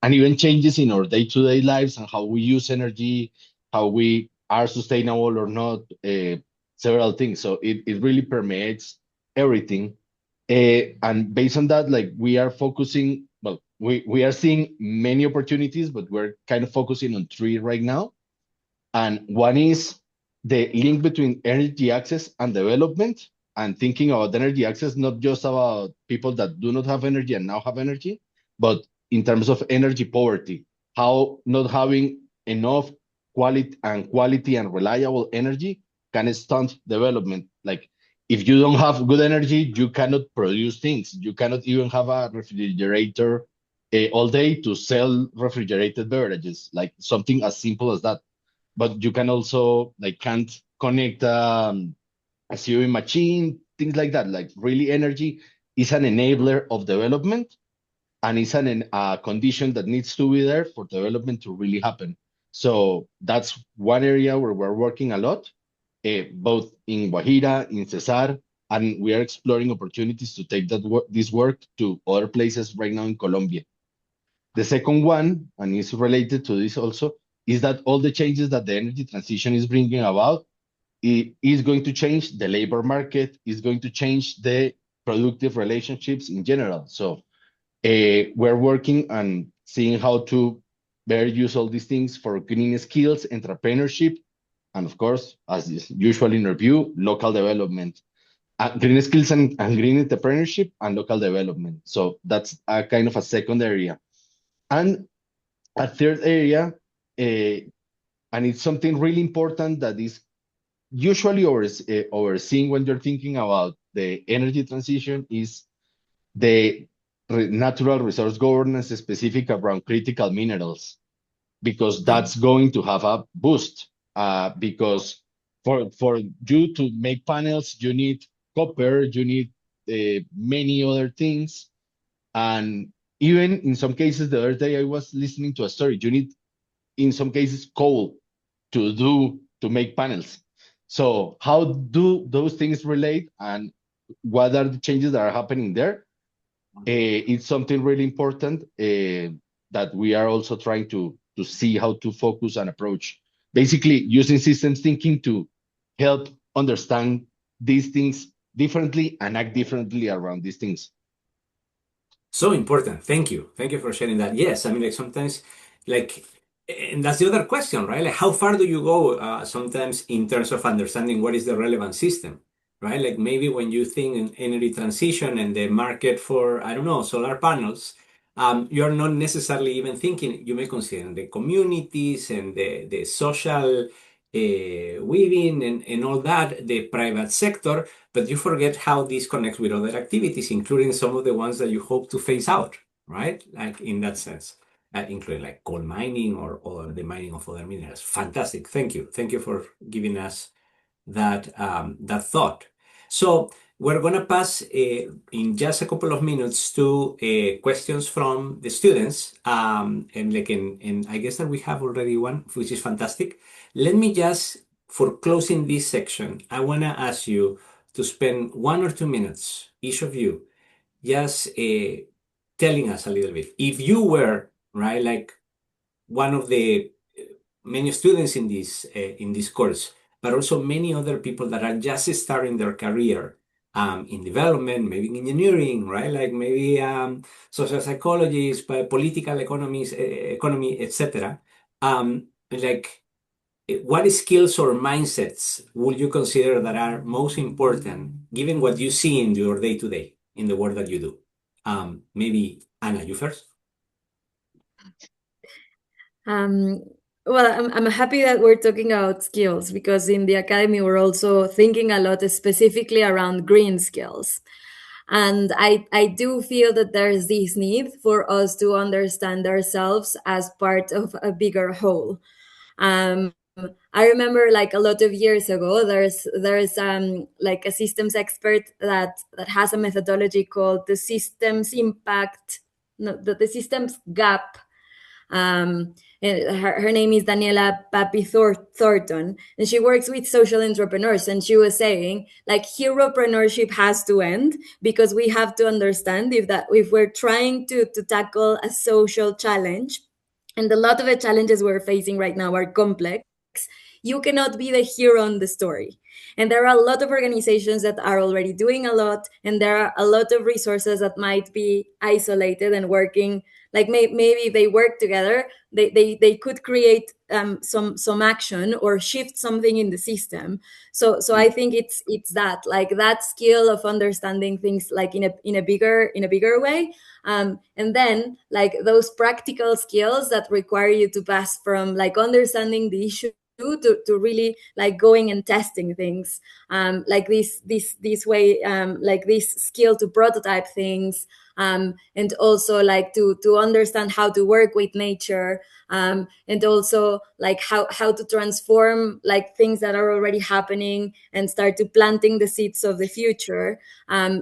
and even changes in our day-to-day lives and how we use energy, how we are sustainable or not, several things. So it really permeates everything. And based on that, like we are focusing, well, we are seeing many opportunities, but we're kind of focusing on three right now. And one is the link between energy access and development, and thinking about energy access, not just about people that do not have energy and now have energy, but in terms of energy poverty, how not having enough quality and reliable energy can stunt development. Like if you don't have good energy, you cannot produce things. You cannot even have a refrigerator all day to sell refrigerated beverages, like something as simple as that. But you can also like can't connect a sewing machine, things like that. Like really, energy is an enabler of development, and it's a condition that needs to be there for development to really happen. So that's one area where we're working a lot, both in Guajira, in Cesar, and we are exploring opportunities to take this work to other places right now in Colombia. The second one, and is related to this also, is that all the changes that the energy transition is bringing about is going to change the labor market, is going to change the productive relationships in general. So we're working on seeing how to better use all these things for green skills, entrepreneurship, and of course, as is usual in review, local development. Green skills and green entrepreneurship and local development. So that's a kind of a second area. And a third area, and it's something really important that is usually overseen when you're thinking about the energy transition, is the natural resource governance specific around critical minerals, because that's going to have a boost. Because for you to make panels, you need copper, you need many other things, and even in some cases, the other day I was listening to a story. You need, in some cases, coal to make panels. So how do those things relate, and what are the changes that are happening there? It's something really important that we are also trying to see how to focus and approach. Basically, using systems thinking to help understand these things differently and act differently around these things. So important. Thank you. Thank you for sharing that. Yes, I mean, like sometimes, like, and that's the other question, right? Like, how far do you go sometimes in terms of understanding what is the relevant system, right? Like, maybe when you think in energy transition and the market for, I don't know, solar panels, you're not necessarily even thinking, you may consider the communities and the social weaving and all that, the private sector, but you forget how this connects with other activities, including some of the ones that you hope to phase out, right? Like in that sense, including like coal mining or the mining of other minerals. Fantastic. Thank you. Thank you for giving us that thought. So we're going to pass in just a couple of minutes to questions from the students, and like and I guess that we have already one, which is fantastic. Let me just, for closing this section, I want to ask you to spend 1 or 2 minutes, each of you, just telling us a little bit. If you were, right, like one of the many students in this course, but also many other people that are just starting their career in development, maybe in engineering, right? Like maybe social psychologists, political economies, economy, etc. Like what skills or mindsets would you consider that are most important given what you see in your day to day in the work that you do? Maybe Anna, you first. Um, well, I'm happy that we're talking about skills because in the academy we're also thinking a lot specifically around green skills. And I do feel that there's this need for us to understand ourselves as part of a bigger whole. um, I remember like a lot of years ago, there's like a systems expert that has a methodology called the systems impact, no, the systems gap. And her name is Daniela Papi Thornton, and she works with social entrepreneurs. And she was saying, like, heropreneurship has to end because we have to understand if we're trying to tackle a social challenge, and a lot of the challenges we're facing right now are complex. You cannot be the hero on the story. And there are a lot of organizations that are already doing a lot, and there are a lot of resources that might be isolated and working. Like maybe if they work together, they could create some action or shift something in the system. So I think it's that, like, that skill of understanding things like in a bigger way. And then like those practical skills that require you to pass from like understanding the issue to really like going and testing things, like this way, like this skill to prototype things, and also like to understand how to work with nature, and also like how to transform like things that are already happening and start to planting the seeds of the future.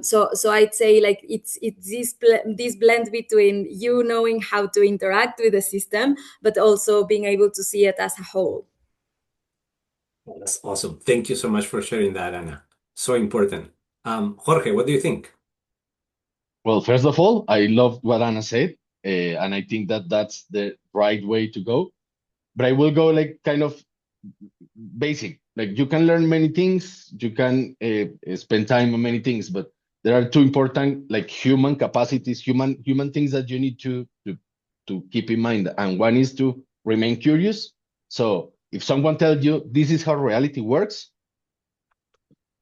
So I'd say like it's this blend between you knowing how to interact with the system, but also being able to see it as a whole. That's awesome. Thank you so much for sharing that, Anna. So important. Jorge, what do you think? Well, first of all, I love what Anna said, and I think that that's the right way to go. But I will go like kind of basic. Like you can learn many things, you can spend time on many things, but there are two important like human capacities, human things that you need to keep in mind. And one is to remain curious. So if someone tells you this is how reality works,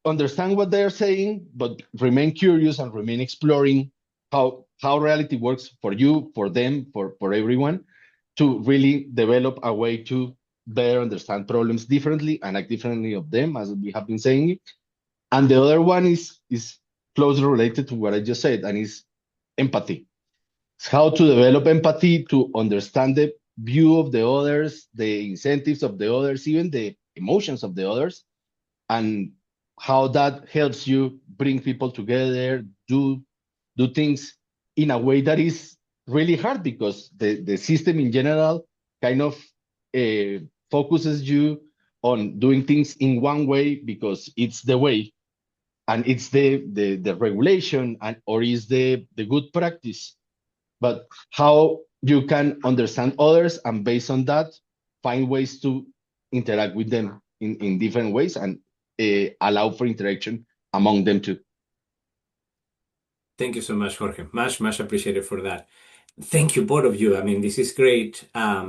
understand what they are saying, but remain curious and remain exploring how reality works for you, for them, for everyone, to really develop a way to better understand problems differently and act differently of them, as we have been saying. And the other one is closely related to what I just said, and is empathy. It's how to develop empathy to understand the view of the others, the incentives of the others, even the emotions of the others, and how that helps you bring people together, do things in a way that is really hard because the system in general kind of focuses you on doing things in one way because it's the way and it's the regulation and or is the good practice. But how you can understand others and based on that find ways to interact with them in different ways and allow for interaction among them too. Thank you so much, Jorge. Much appreciated for that. Thank you, both of you. I mean, this is great.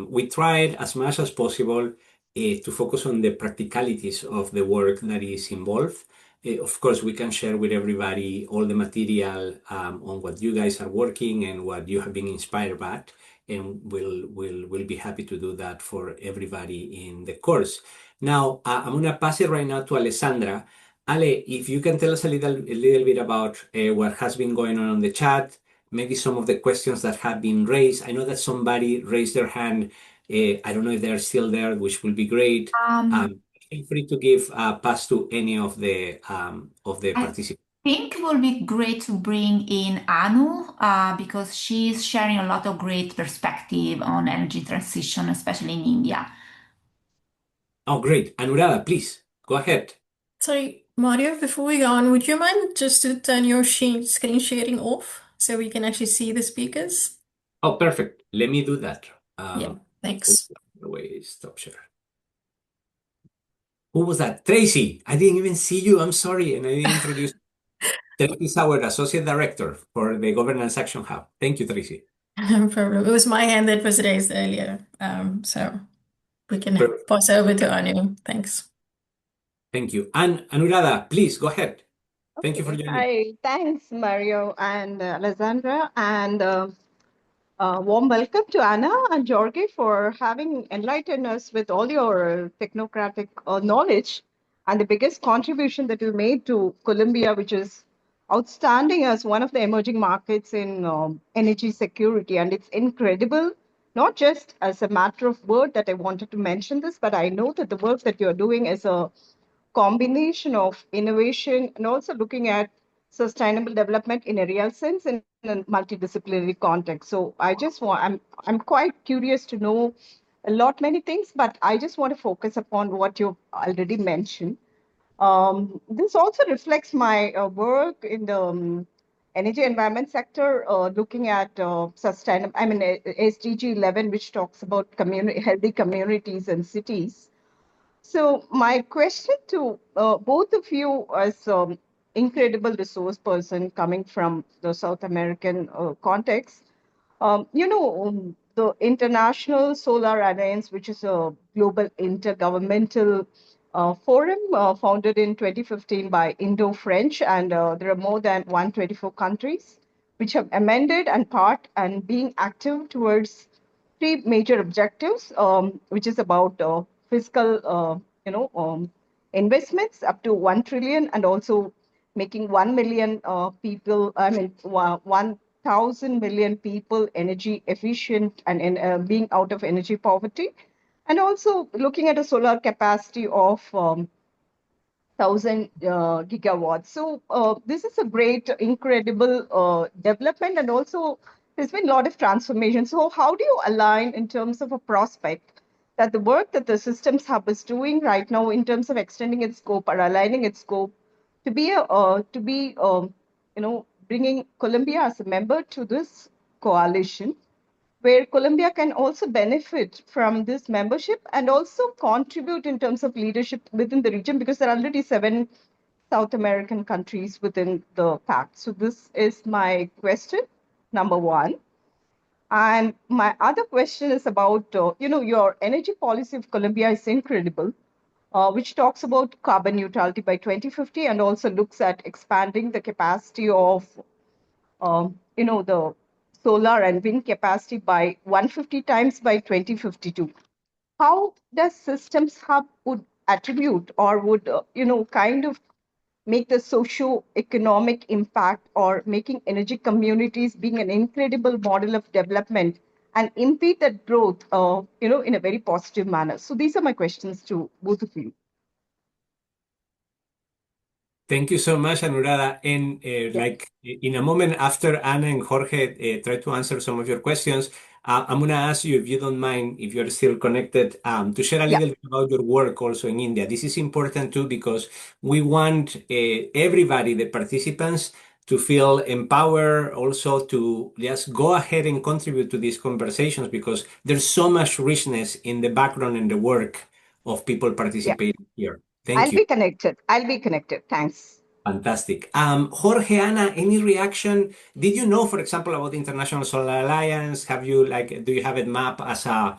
We tried as much as possible to focus on the practicalities of the work that is involved. Of course, we can share with everybody all the material on what you guys are working and what you have been inspired by, and we'll be happy to do that for everybody in the course. Now, I'm going to pass it right now to Alessandra. Ale, if you can tell us a little bit about what has been going on the chat, maybe some of the questions that have been raised. I know that somebody raised their hand. I don't know if they're still there, which will be great. Feel free to give a pass to any of the I participants. think it will be great to bring in Anu because she's sharing a lot of great perspective on energy transition, especially in India. Oh, great. Anurada, please go ahead. Sorry, Mario, before we go on, would you mind just to turn your screen sharing off so we can actually see the speakers? Oh, perfect. Let me do that. Yeah, thanks. Wait, stop share. Who was that? Tracy. I didn't even see you. I'm sorry. And I didn't introduce. Tracy is our Associate Director for the Governance Action Hub. Thank you, Tracy. No problem. It was my hand that was raised earlier. So we can Perfect. pass over to Anu. Thanks. Thank you. And Anurada, please go ahead. Thank you for Okay. joining. Hi, thanks, Mario and Alessandra, and warm welcome to Anna and Jorge for having enlightened us with all your technocratic knowledge and the biggest contribution that you made to Colombia, which is outstanding as one of the emerging markets in energy security. And it's incredible, not just as a matter of word that I wanted to mention this, but I know that the work that you're doing is a combination of innovation and also looking at sustainable development in a real sense in a multidisciplinary context. So I'm quite curious to know a lot many things, but I just want to focus upon what you've already mentioned. This also reflects my work in the energy environment sector, looking at sustainable, SDG 11, which talks about healthy communities and cities. So my question to both of you as incredible resource person coming from the South American context, the International Solar Alliance, which is a global intergovernmental forum founded in 2015 by Indo-French, and there are more than 124 countries which have amended and part and being active towards three major objectives, which is about fiscal, investments up to 1 trillion, and also making 1 million people, 1,000 million people energy efficient and being out of energy poverty, and also looking at a solar capacity of 1,000 gigawatts. So this is a great, incredible development, and also there's been a lot of transformation. So how do you align in terms of a prospect that the work that the Systems Hub is doing right now in terms of extending its scope or aligning its scope to be bringing Colombia as a member to this coalition, where Colombia can also benefit from this membership and also contribute in terms of leadership within the region, because there are already 7 South American countries within the pact. So this is my question, number one. And my other question is about, your energy policy of Colombia is incredible, which talks about carbon neutrality by 2050 and also looks at expanding the capacity of the solar and wind capacity by 150 times by 2052. How does Systems Hub would attribute or would, kind of make the socio-economic impact or making energy communities being an incredible model of development and impede that growth, in a very positive manner? So these are my questions to both of you. Thank you so much, Anurada. And like in a moment after Anna and Jorge try to answer some of your questions, I'm going to ask you, if you don't mind, if you're still connected, to share a little bit about your work also in India. This is important too, because we want everybody, the participants, to feel empowered also to just go ahead and contribute to these conversations, because there's so much richness in the background and the work of people participating here. Thank you. I'll be connected. Thanks. Fantastic. Jorge, Ana, any reaction? Did you know, for example, about the International Solar Alliance? Do you have it mapped as a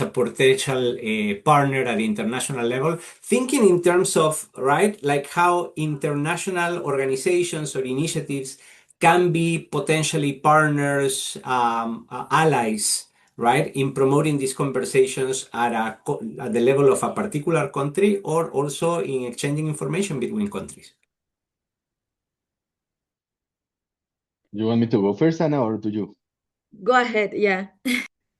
potential partner at the international level? Thinking in terms of, right, like how international organizations or initiatives can be potentially partners, allies, right, in promoting these conversations at the level of a particular country, or also in exchanging information between countries. You want me to go first, Anna, or do you? Go ahead. Yeah.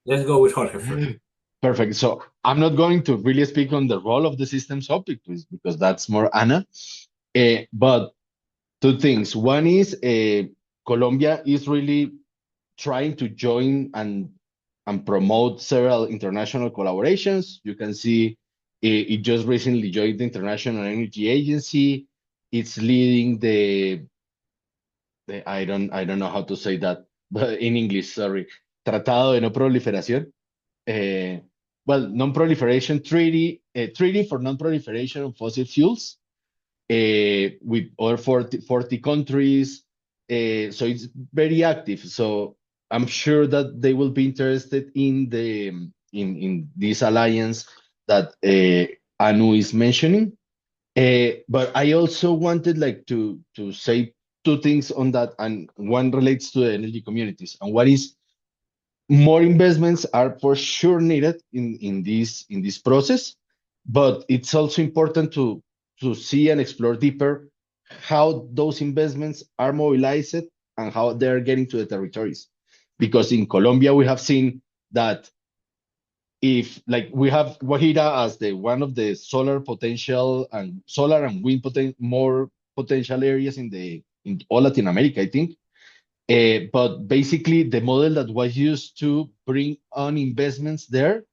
Let's go with Jorge first. Perfect. So I'm not going to really speak on the role of the systems topic, please, because that's more Anna. But two things. One is Colombia is really trying to join and promote several international collaborations. You can see it just recently joined the International Energy Agency. It's leading the I don't know how to say that, but in English, sorry. Tratado de No Proliferación. Non-proliferation treaty, treaty for non-proliferation of fossil fuels, with over 40 countries. So it's very active. So I'm sure that they will be interested in in this alliance that Anu is mentioning. But I also wanted to say two things on that, and one relates to the energy communities, and one is more investments are for sure needed in this process, but it's also important to see and explore deeper how those investments are mobilized and how they're getting to the territories. Because in Colombia, we have seen that if like we have Guajira as the one of the solar potential and solar and wind more potential areas in all Latin America, I think. But basically, the model that was used to bring on investments there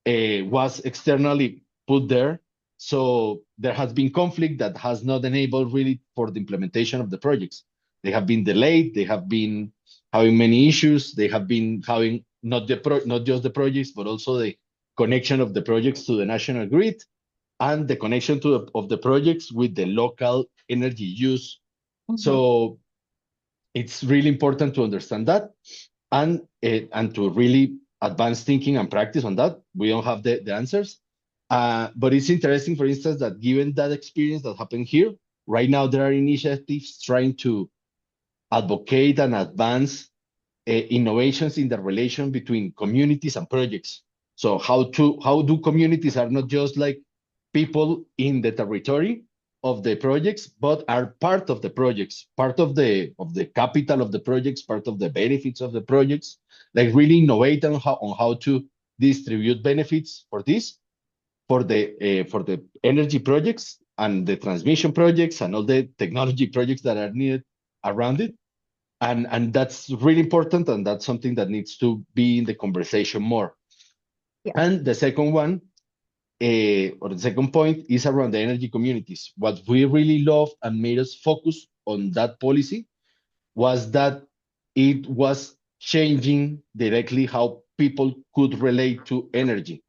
was externally put there. So there has been conflict that has not enabled really for the implementation of the projects. They have been delayed. They have been having many issues. They have been having not just the projects, but also the connection of the projects to the national grid and the connection of the projects with the local energy use. So it's really important to understand that and to really advance thinking and practice on that. We don't have the answers. But it's interesting, for instance, that given that experience that happened here, right now there are initiatives trying to advocate and advance innovations in the relation between communities and projects. So how do communities are not just like people in the territory of the projects, but are part of the projects, part of the capital of the projects, part of the benefits of the projects, like really innovate on how to distribute benefits for this, for the energy projects and the transmission projects and all the technology projects that are needed around it. And that's really important, and that's something that needs to be in the conversation more. Yeah. And the second one, or the second point, is around the energy communities. What we really loved and made us focus on that policy was that it was changing directly how people could relate to energy.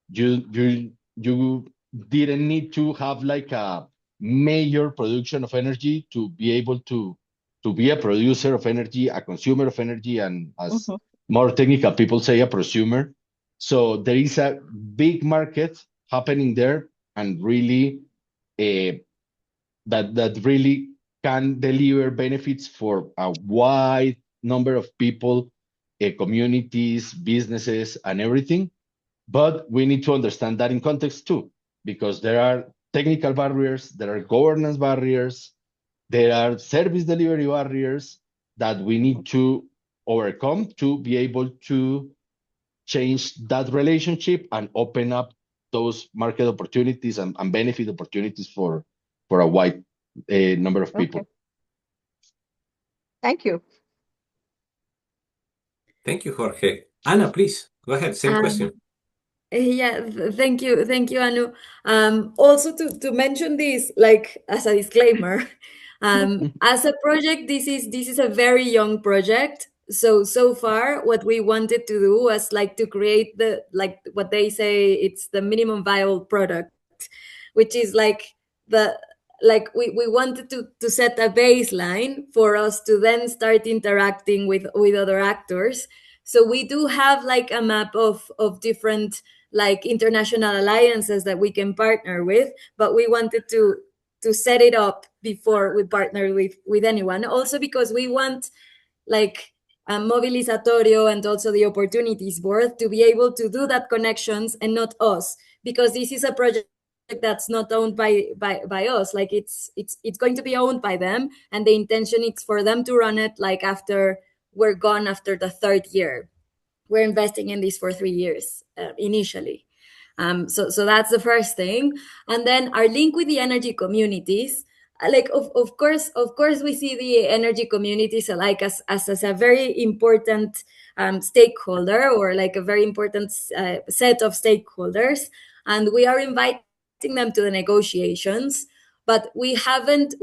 You didn't need to have like a major production of energy to be able to be a producer of energy, a consumer of energy, and as more technical people say, a prosumer. So there is a big market happening there, and really that really can deliver benefits for a wide number of people, communities, businesses, and everything. But we need to understand that in context too, because there are technical barriers, there are governance barriers, there are service delivery barriers that we need to overcome to be able to change that relationship and open up those market opportunities and benefit opportunities for a wide number of people. Okay. Thank you. Thank you, Jorge. Anna, please go ahead. Same question. Yeah, thank you, Anu. Also to mention this, like as a disclaimer, as a project, this is a very young project. So far, what we wanted to do was like to create the, like what they say, it's the minimum viable product, which is like the, like we wanted to set a baseline for us to then start interacting with other actors. So we do have like a map of different like international alliances that we can partner with, but we wanted to set it up before we partner with anyone, also because we want like Movilizatorio and also the Opportunities Board to be able to do that connections and not us, because this is a project that's not owned by us. Like it's going to be owned by them, and the intention is for them to run it like after we're gone, after the third year. We're investing in this for 3 years initially. So that's the first thing. And then our link with the energy communities, like of course we see the energy communities like as a very important stakeholder, or like a very important set of stakeholders, and we are inviting them to the negotiations. But we haven't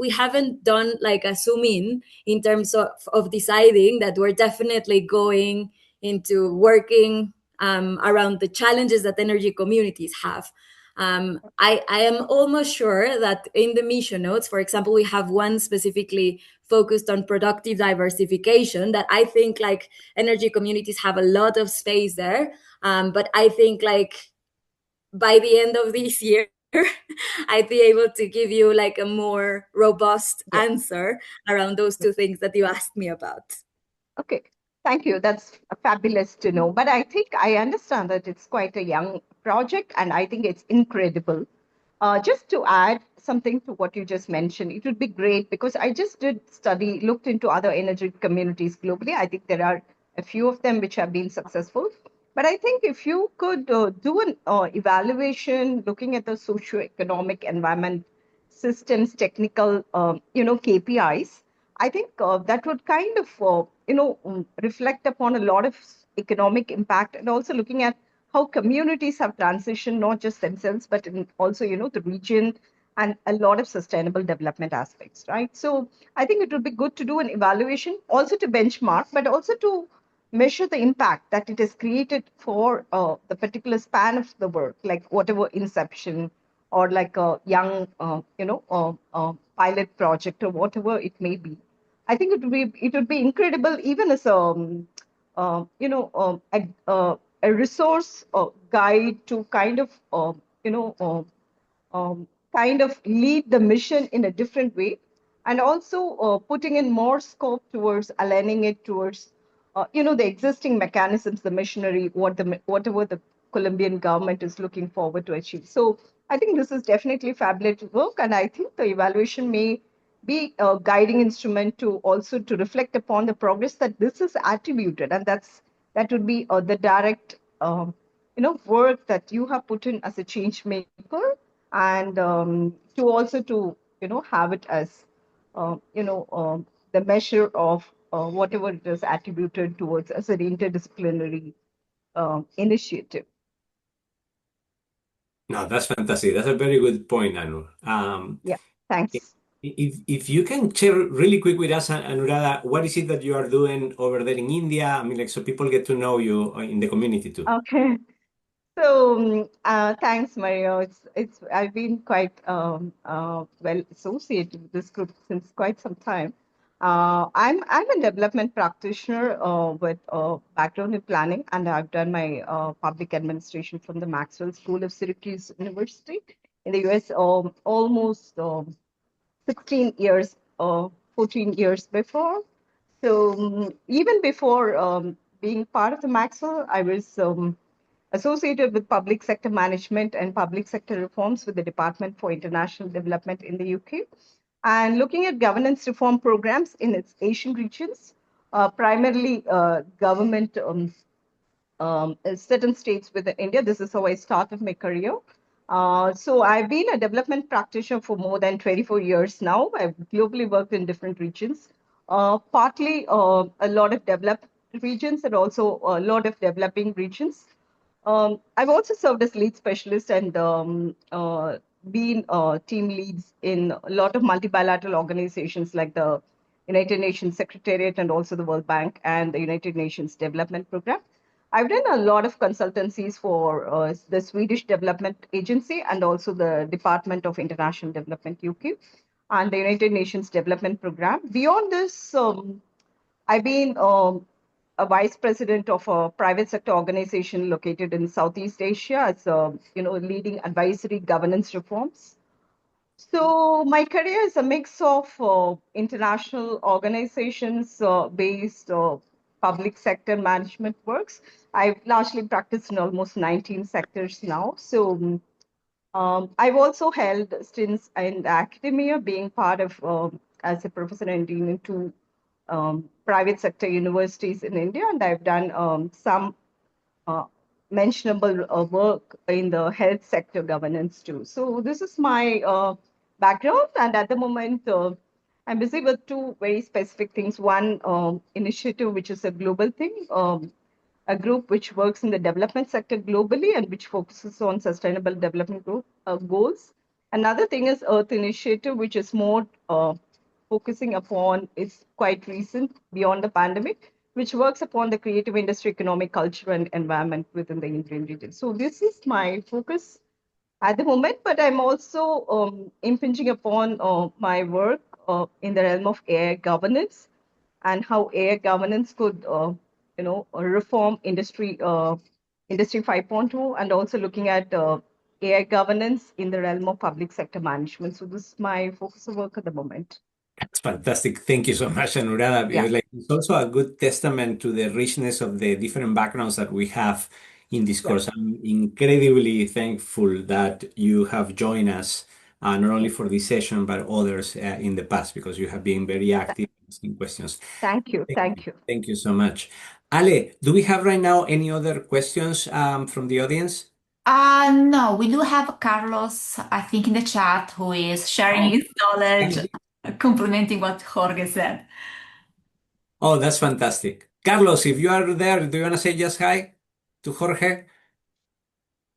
done like a zoom in terms of deciding that we're definitely going into working around the challenges that energy communities have. I am almost sure that in the mission notes, for example, we have one specifically focused on productive diversification, that I think like energy communities have a lot of space there. But I think like by the end of this year, I'd be able to give you like a more robust answer around those two things that you asked me about. Okay, thank you. That's fabulous to know. But I think I understand that it's quite a young project, and I think it's incredible. Just to add, something to what you just mentioned. It would be great because I just did looked into other energy communities globally. I think there are a few of them which have been successful. But I think if you could do an evaluation looking at the socio-economic environment systems, technical, KPIs, I think that would kind of, reflect upon a lot of economic impact and also looking at how communities have transitioned, not just themselves, but also, the region and a lot of sustainable development aspects, right? So I think it would be good to do an evaluation, also to benchmark, but also to measure the impact that it has created for the particular span of the work, like whatever inception or like a young, pilot project or whatever it may be. I think it would be incredible, even as a resource guide to kind of you know kind of lead the mission in a different way, and also putting in more scope towards aligning it towards the existing mechanisms, the machinery, whatever the Colombian government is looking forward to achieve. So I think this is definitely fabulous work, and I think the evaluation may be a guiding instrument to also to reflect upon the progress that this is attributed, and that would be the direct work that you have put in as a change maker, and to also to have it as the measure of whatever it is attributed towards as an interdisciplinary initiative. No, that's fantastic. That's a very good point, Anu. Yeah, thanks. If you can share really quick with us, Anuradha, what is it that you are doing over there in India? I mean, like, so people get to know you in the community too. Okay. So thanks, Mario. It's I've been quite well associated with this group since quite some time. I'm a development practitioner with background in planning, and I've done my public administration from the Maxwell School of Syracuse University in the US almost 16 years, 14 years before. So even before being part of the Maxwell, I was associated with public sector management and public sector reforms with the Department for International Development in the UK, and looking at governance reform programs in its Asian regions, primarily government certain states within India. This is how I started my career. So I've been a development practitioner for more than 24 years now. I've globally worked in different regions, partly a lot of developed regions and also a lot of developing regions. I've also served as lead specialist and been team leads in a lot of multi-bilateral organizations like the United Nations Secretariat and also the World Bank and the United Nations Development Program. I've done a lot of consultancies for the Swedish Development Agency and also the Department of International Development UK and the United Nations Development Program. Beyond this, I've been a vice president of a private sector organization located in Southeast Asia as leading advisory governance reforms. So my career is a mix of international organizations based public sector management works. I've largely practiced in almost 19 sectors now. So I've also held stints in academia, being part of as a professor and dean in two private sector universities in India, and I've done some mentionable work in the health sector governance too. So this is my background, and at the moment I'm busy with two very specific things. One initiative, which is a global thing, a group which works in the development sector globally and which focuses on sustainable development goals. Another thing is Earth Initiative, which is more focusing upon, it's quite recent, beyond the pandemic, which works upon the creative industry, economic, culture, and environment within the Indian region. So this is my focus at the moment, but I'm also impinging upon my work in the realm of AI governance and how AI governance could, reform industry 5.2, and also looking at AI governance in the realm of public sector management. So this is my focus of work at the moment. That's fantastic. Thank you so much, Anuradha. Yeah. Because, like, it's also a good testament to the richness of the different backgrounds that we have in this Yeah. course. I'm incredibly thankful that you have joined us not only for this session, but others in the past, because you have been very active asking questions. Thank you. Thank you. Thank you. Thank you so much. Ale, do we have right now any other questions from the audience? No, we do have Carlos, I think, in the chat who is sharing his knowledge, complementing what Jorge said. Oh, that's fantastic. Carlos, if you are there, do you want to say just hi to Jorge?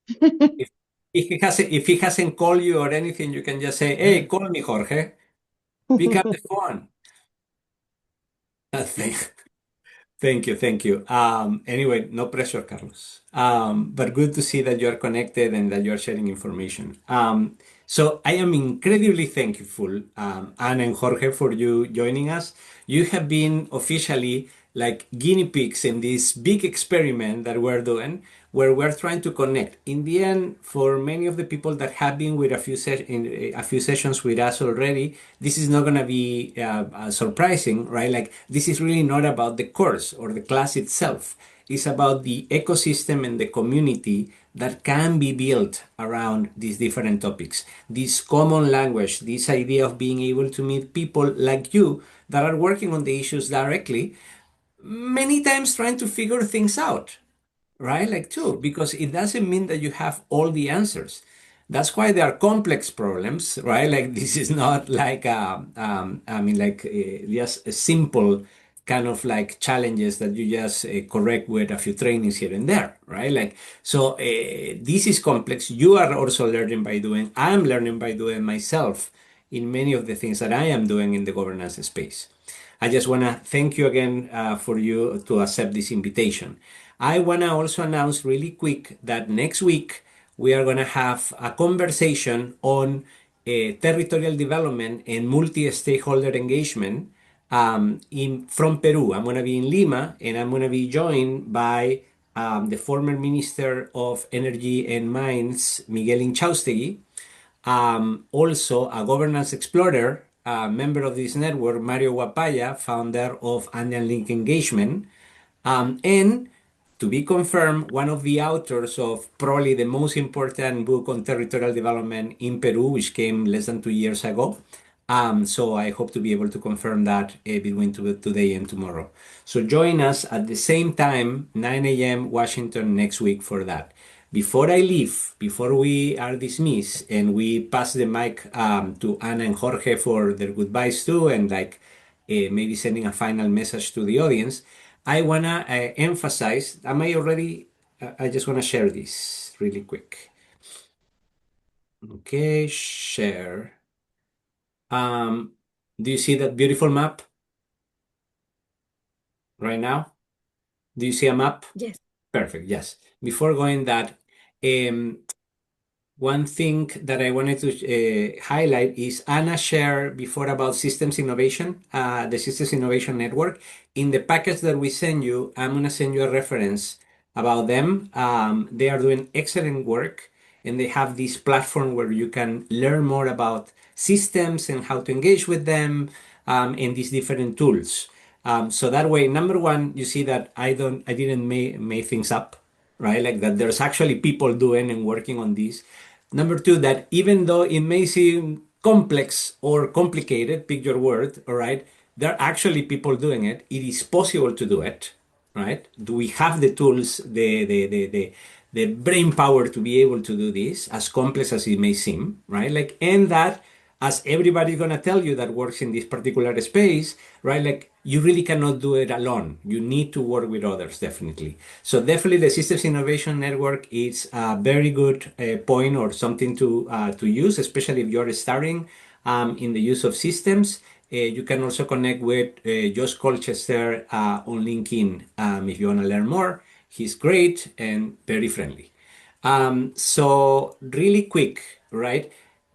If, if he hasn't called you or anything, you can just say, hey, call me, Jorge. Pick up the phone. Thank thank you, thank you. Anyway, no pressure, Carlos. But good to see that you're connected and that you're sharing information. So I am incredibly thankful, Anna and Jorge, for you joining us. You have been officially like guinea pigs in this big experiment that we're doing, where we're trying to connect. In the end, for many of the people that have been with in a few sessions with us already, this is not going to be surprising, right? Like this is really not about the course or the class itself. It's about the ecosystem and the community that can be built around these different topics. This common language, this idea of being able to meet people like you that are working on the issues directly, many times trying to figure things out, right? Like too, because it doesn't mean that you have all the answers. That's why there are complex problems, right? Like this is not like I mean, like just a simple kind of like challenges that you just correct with a few trainings here and there, right? Like so, this is complex. You are also learning by doing. I'm learning by doing myself in many of the things that I am doing in the governance space. I just want to thank you again for you to accept this invitation. I want to also announce really quick that next week we are going to have a conversation on territorial development and multi-stakeholder engagement from Peru. I'm going to be in Lima and I'm going to be joined by the former Minister of Energy and Mines, Miguel Inchaustegui, also a governance explorer, a member of this network, Mario Guapaya, founder of Andean Link Engagement, and to be confirmed, one of the authors of probably the most important book on territorial development in Peru, which came less than 2 years ago. So I hope to be able to confirm that between today and tomorrow. So join us at the same time, 9 a.m. Washington next week for that. Before I leave, before we are dismissed and we pass the mic to Ana and Jorge for their goodbyes too, and like maybe sending a final message to the audience, I wanna emphasize. Am I already? I just wanna share this really quick. Okay, share. Do you see that beautiful map right now? Do you see a map? Yes. Perfect. Yes. Before going that, um, one thing that I wanted to highlight is Anna shared before about systems innovation, the Systems Innovation Network. In the package that we send you, I'm going to send you a reference about them. They are doing excellent work and they have this platform where you can learn more about systems and how to engage with them and these different tools. So that way, number one, you see that I didn't make things up, right? Like that there's actually people doing and working on this. Number two, that even though it may seem complex or complicated, pick your word, all right, there are actually people doing it. It is possible to do it, right? Do we have the tools, the brain power to be able to do this, as complex as it may seem, right? Like, and that as everybody's gonna tell you that works in this particular space, right? Like you really cannot do it alone. You need to work with others, definitely. So definitely the Systems Innovation Network is a very good point or something to use, especially if you're starting in the use of systems. You can also connect with Josh Colchester on LinkedIn if you want to learn more. He's great and very friendly. So really quick, right?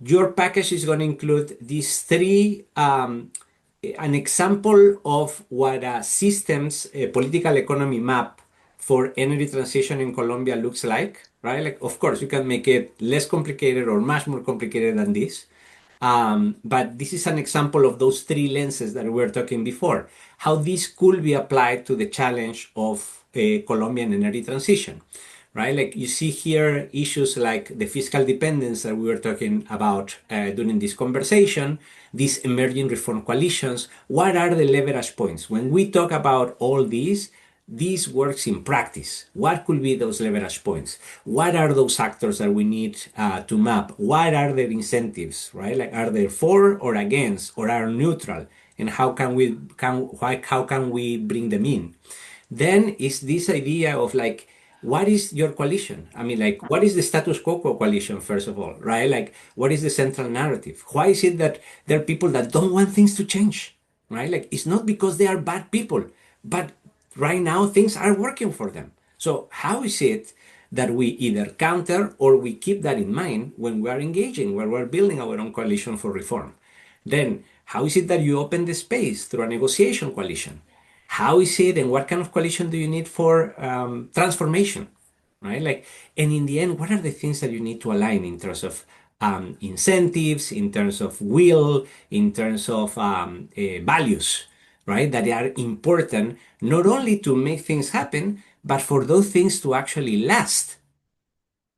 Your package is going to include these three, an example of what a systems a political economy map for energy transition in Colombia looks like, right? Like, of course, you can make it less complicated or much more complicated than this. But this is an example of those three lenses that we were talking before, how this could be applied to the challenge of Colombian energy transition. right? Like you see here issues like the fiscal dependence that we were talking about during this conversation, these emerging reform coalitions. What are the leverage points? When we talk about all these, this works in practice. What could be those leverage points? What are those actors that we need to map? What are their incentives, right? Like, are they for or against, or are neutral? And how can we bring them in? Then is this idea of like, what is your coalition? I mean, like, what is the status quo coalition, first of all, right? Like, what is the central narrative? Why is it that there are people that don't want things to change, right? Like, it's not because they are bad people, but right now things are working for them. So, how is it that we either counter or we keep that in mind when we are engaging, when we're building our own coalition for reform? Then, how is it that you open the space through a negotiation coalition? How is it and what kind of coalition do you need for transformation, right? Like, and in the end, what are the things that you need to align in terms of incentives, in terms of will, in terms of values, right? That are important not only to make things happen, but for those things to actually last,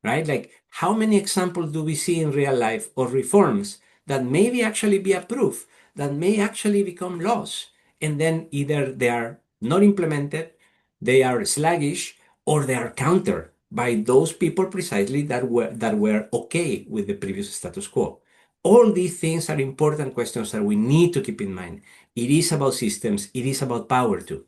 right? Like, how many examples do we see in real life of reforms that maybe actually be approved, that may actually become laws, and then either they are not implemented, they are sluggish, or they are countered by those people precisely that were okay with the previous status quo. All these things are important questions that we need to keep in mind. It is about systems, it is about power too.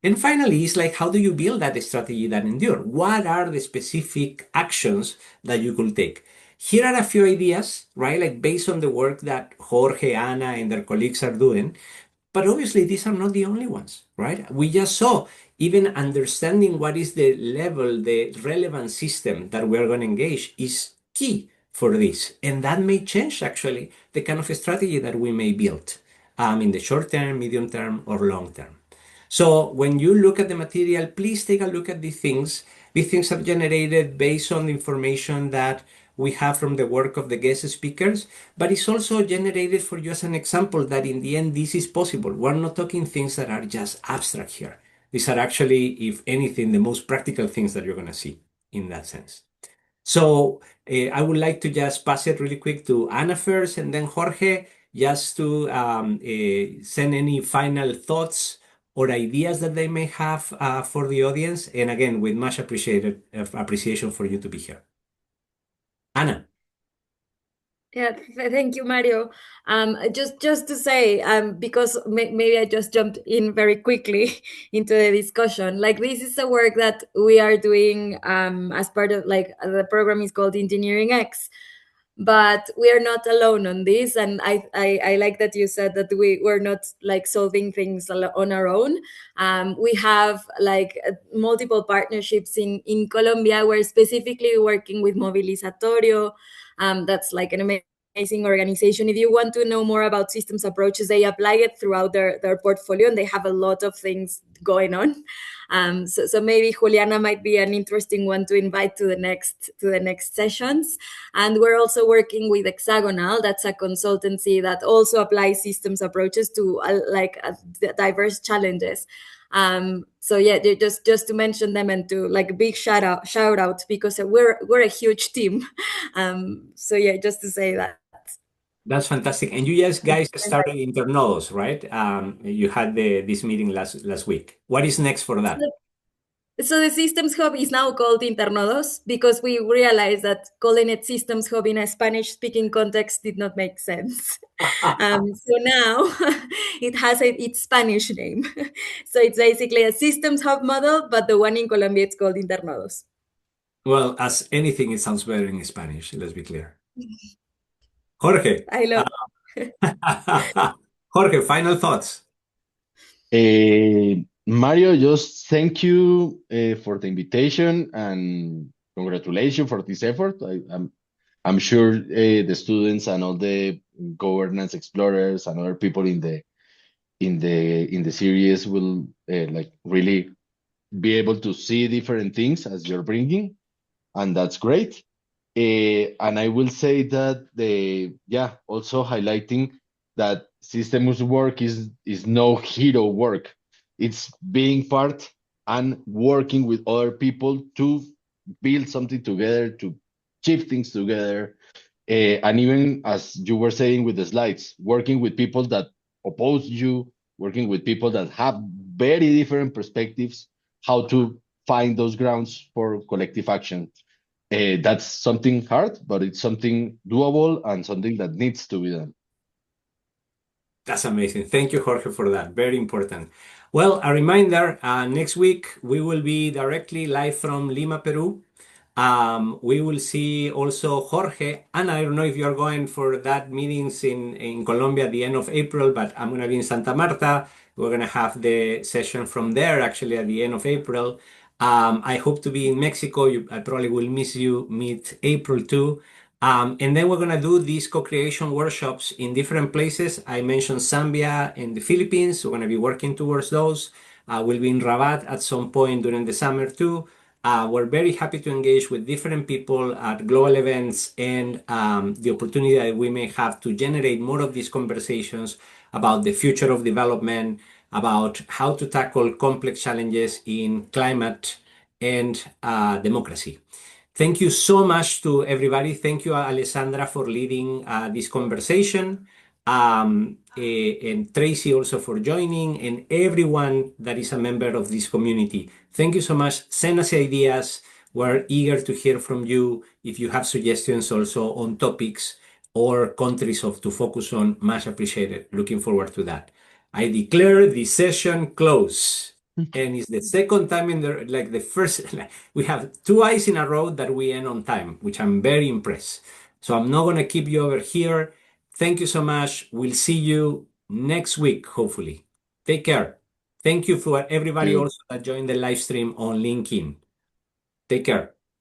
And finally, it's like, how do you build that strategy that endure? What are the specific actions that you could take? Here are a few ideas, right? Like based on the work that Jorge, Ana, and their colleagues are doing. But obviously, these are not the only ones, right? We just saw even understanding what is the level, the relevant system that we're going to engage is key for this. And that may change actually the kind of strategy that we may build in the short term, medium term, or long term. So when you look at the material, please take a look at these things. These things are generated based on the information that we have from the work of the guest speakers, but it's also generated for you as an example that in the end, this is possible. We're not talking things that are just abstract here. These are actually, if anything, the most practical things that you're going to see in that sense. So I would like to just pass it really quick to Ana first and then Jorge, just to send any final thoughts or ideas that they may have for the audience. And again, with much appreciation for you to be here. Ana. Yeah, thank you, Mario. Just to say, because maybe I just jumped in very quickly into the discussion. Like, this is the work that we are doing as part of, like, the program is called Engineering X, but we are not alone on this. And I like that you said that we're not like solving things on our own. We have like multiple partnerships in Colombia. We're specifically working with Movilizatorio. That's like an amazing organization. If you want to know more about systems approaches, they apply it throughout their portfolio, and they have a lot of things going on. So maybe Juliana might be an interesting one to invite to the next sessions. And we're also working with Hexagonal. That's a consultancy that also applies systems approaches to diverse challenges. So yeah, just to mention them, and to like a big shout out because we're a huge team. So yeah, just to say that. That's fantastic. And you guys started Internodos, right? You had this meeting last week. What is next for that? So the Systems Hub is now called Internodos because we realized that calling it Systems Hub in a Spanish-speaking context did not make sense. So now it has its Spanish name. So it's basically a Systems Hub model, but the one in Colombia, it's called Internodos. Well, as anything, it sounds better in Spanish, let's be clear. Jorge. I love Jorge, final thoughts. Mario, just thank you for the invitation and congratulations for this effort. I'm sure the students and all the governance explorers and other people in the series will like really be able to see different things as you're bringing, and that's great. And I will say that also highlighting that systems work is no hero work. It's being part and working with other people to build something together, to achieve things together. And even as you were saying with the slides, working with people that oppose you, working with people that have very different perspectives, how to find those grounds for collective action. That's something hard, but it's something doable and something that needs to be done. That's amazing. Thank you, Jorge, for that. Very important. Well, a reminder, next week we will be directly live from Lima, Peru. We will see also Jorge, and I don't know if you're going for that meetings in Colombia at the end of April, but I'm going to be in Santa Marta. We're going to have the session from there actually at the end of April. I hope to be in Mexico. I probably will miss you mid-April too. And then we're going to do these co-creation workshops in different places. I mentioned Zambia and the Philippines. We're going to be working towards those. We'll be in Rabat at some point during the summer too. We're very happy to engage with different people at global events and the opportunity that we may have to generate more of these conversations about the future of development, about how to tackle complex challenges in climate and democracy. Thank you so much to everybody. Thank you, Alessandra, for leading this conversation. And Tracy also for joining, and everyone that is a member of this community. Thank you so much. Send us ideas. We're eager to hear from you. If you have suggestions also on topics or countries to focus on, much appreciated. Looking forward to that. I declare the session closed. And it's the second time the first, we have 2 eyes in a row that we end on time, which I'm very impressed. So I'm not going to keep you over here. Thank you so much. We'll see you next week, hopefully. Take care. Thank you for everybody You. also that joined the live stream on LinkedIn. Take care.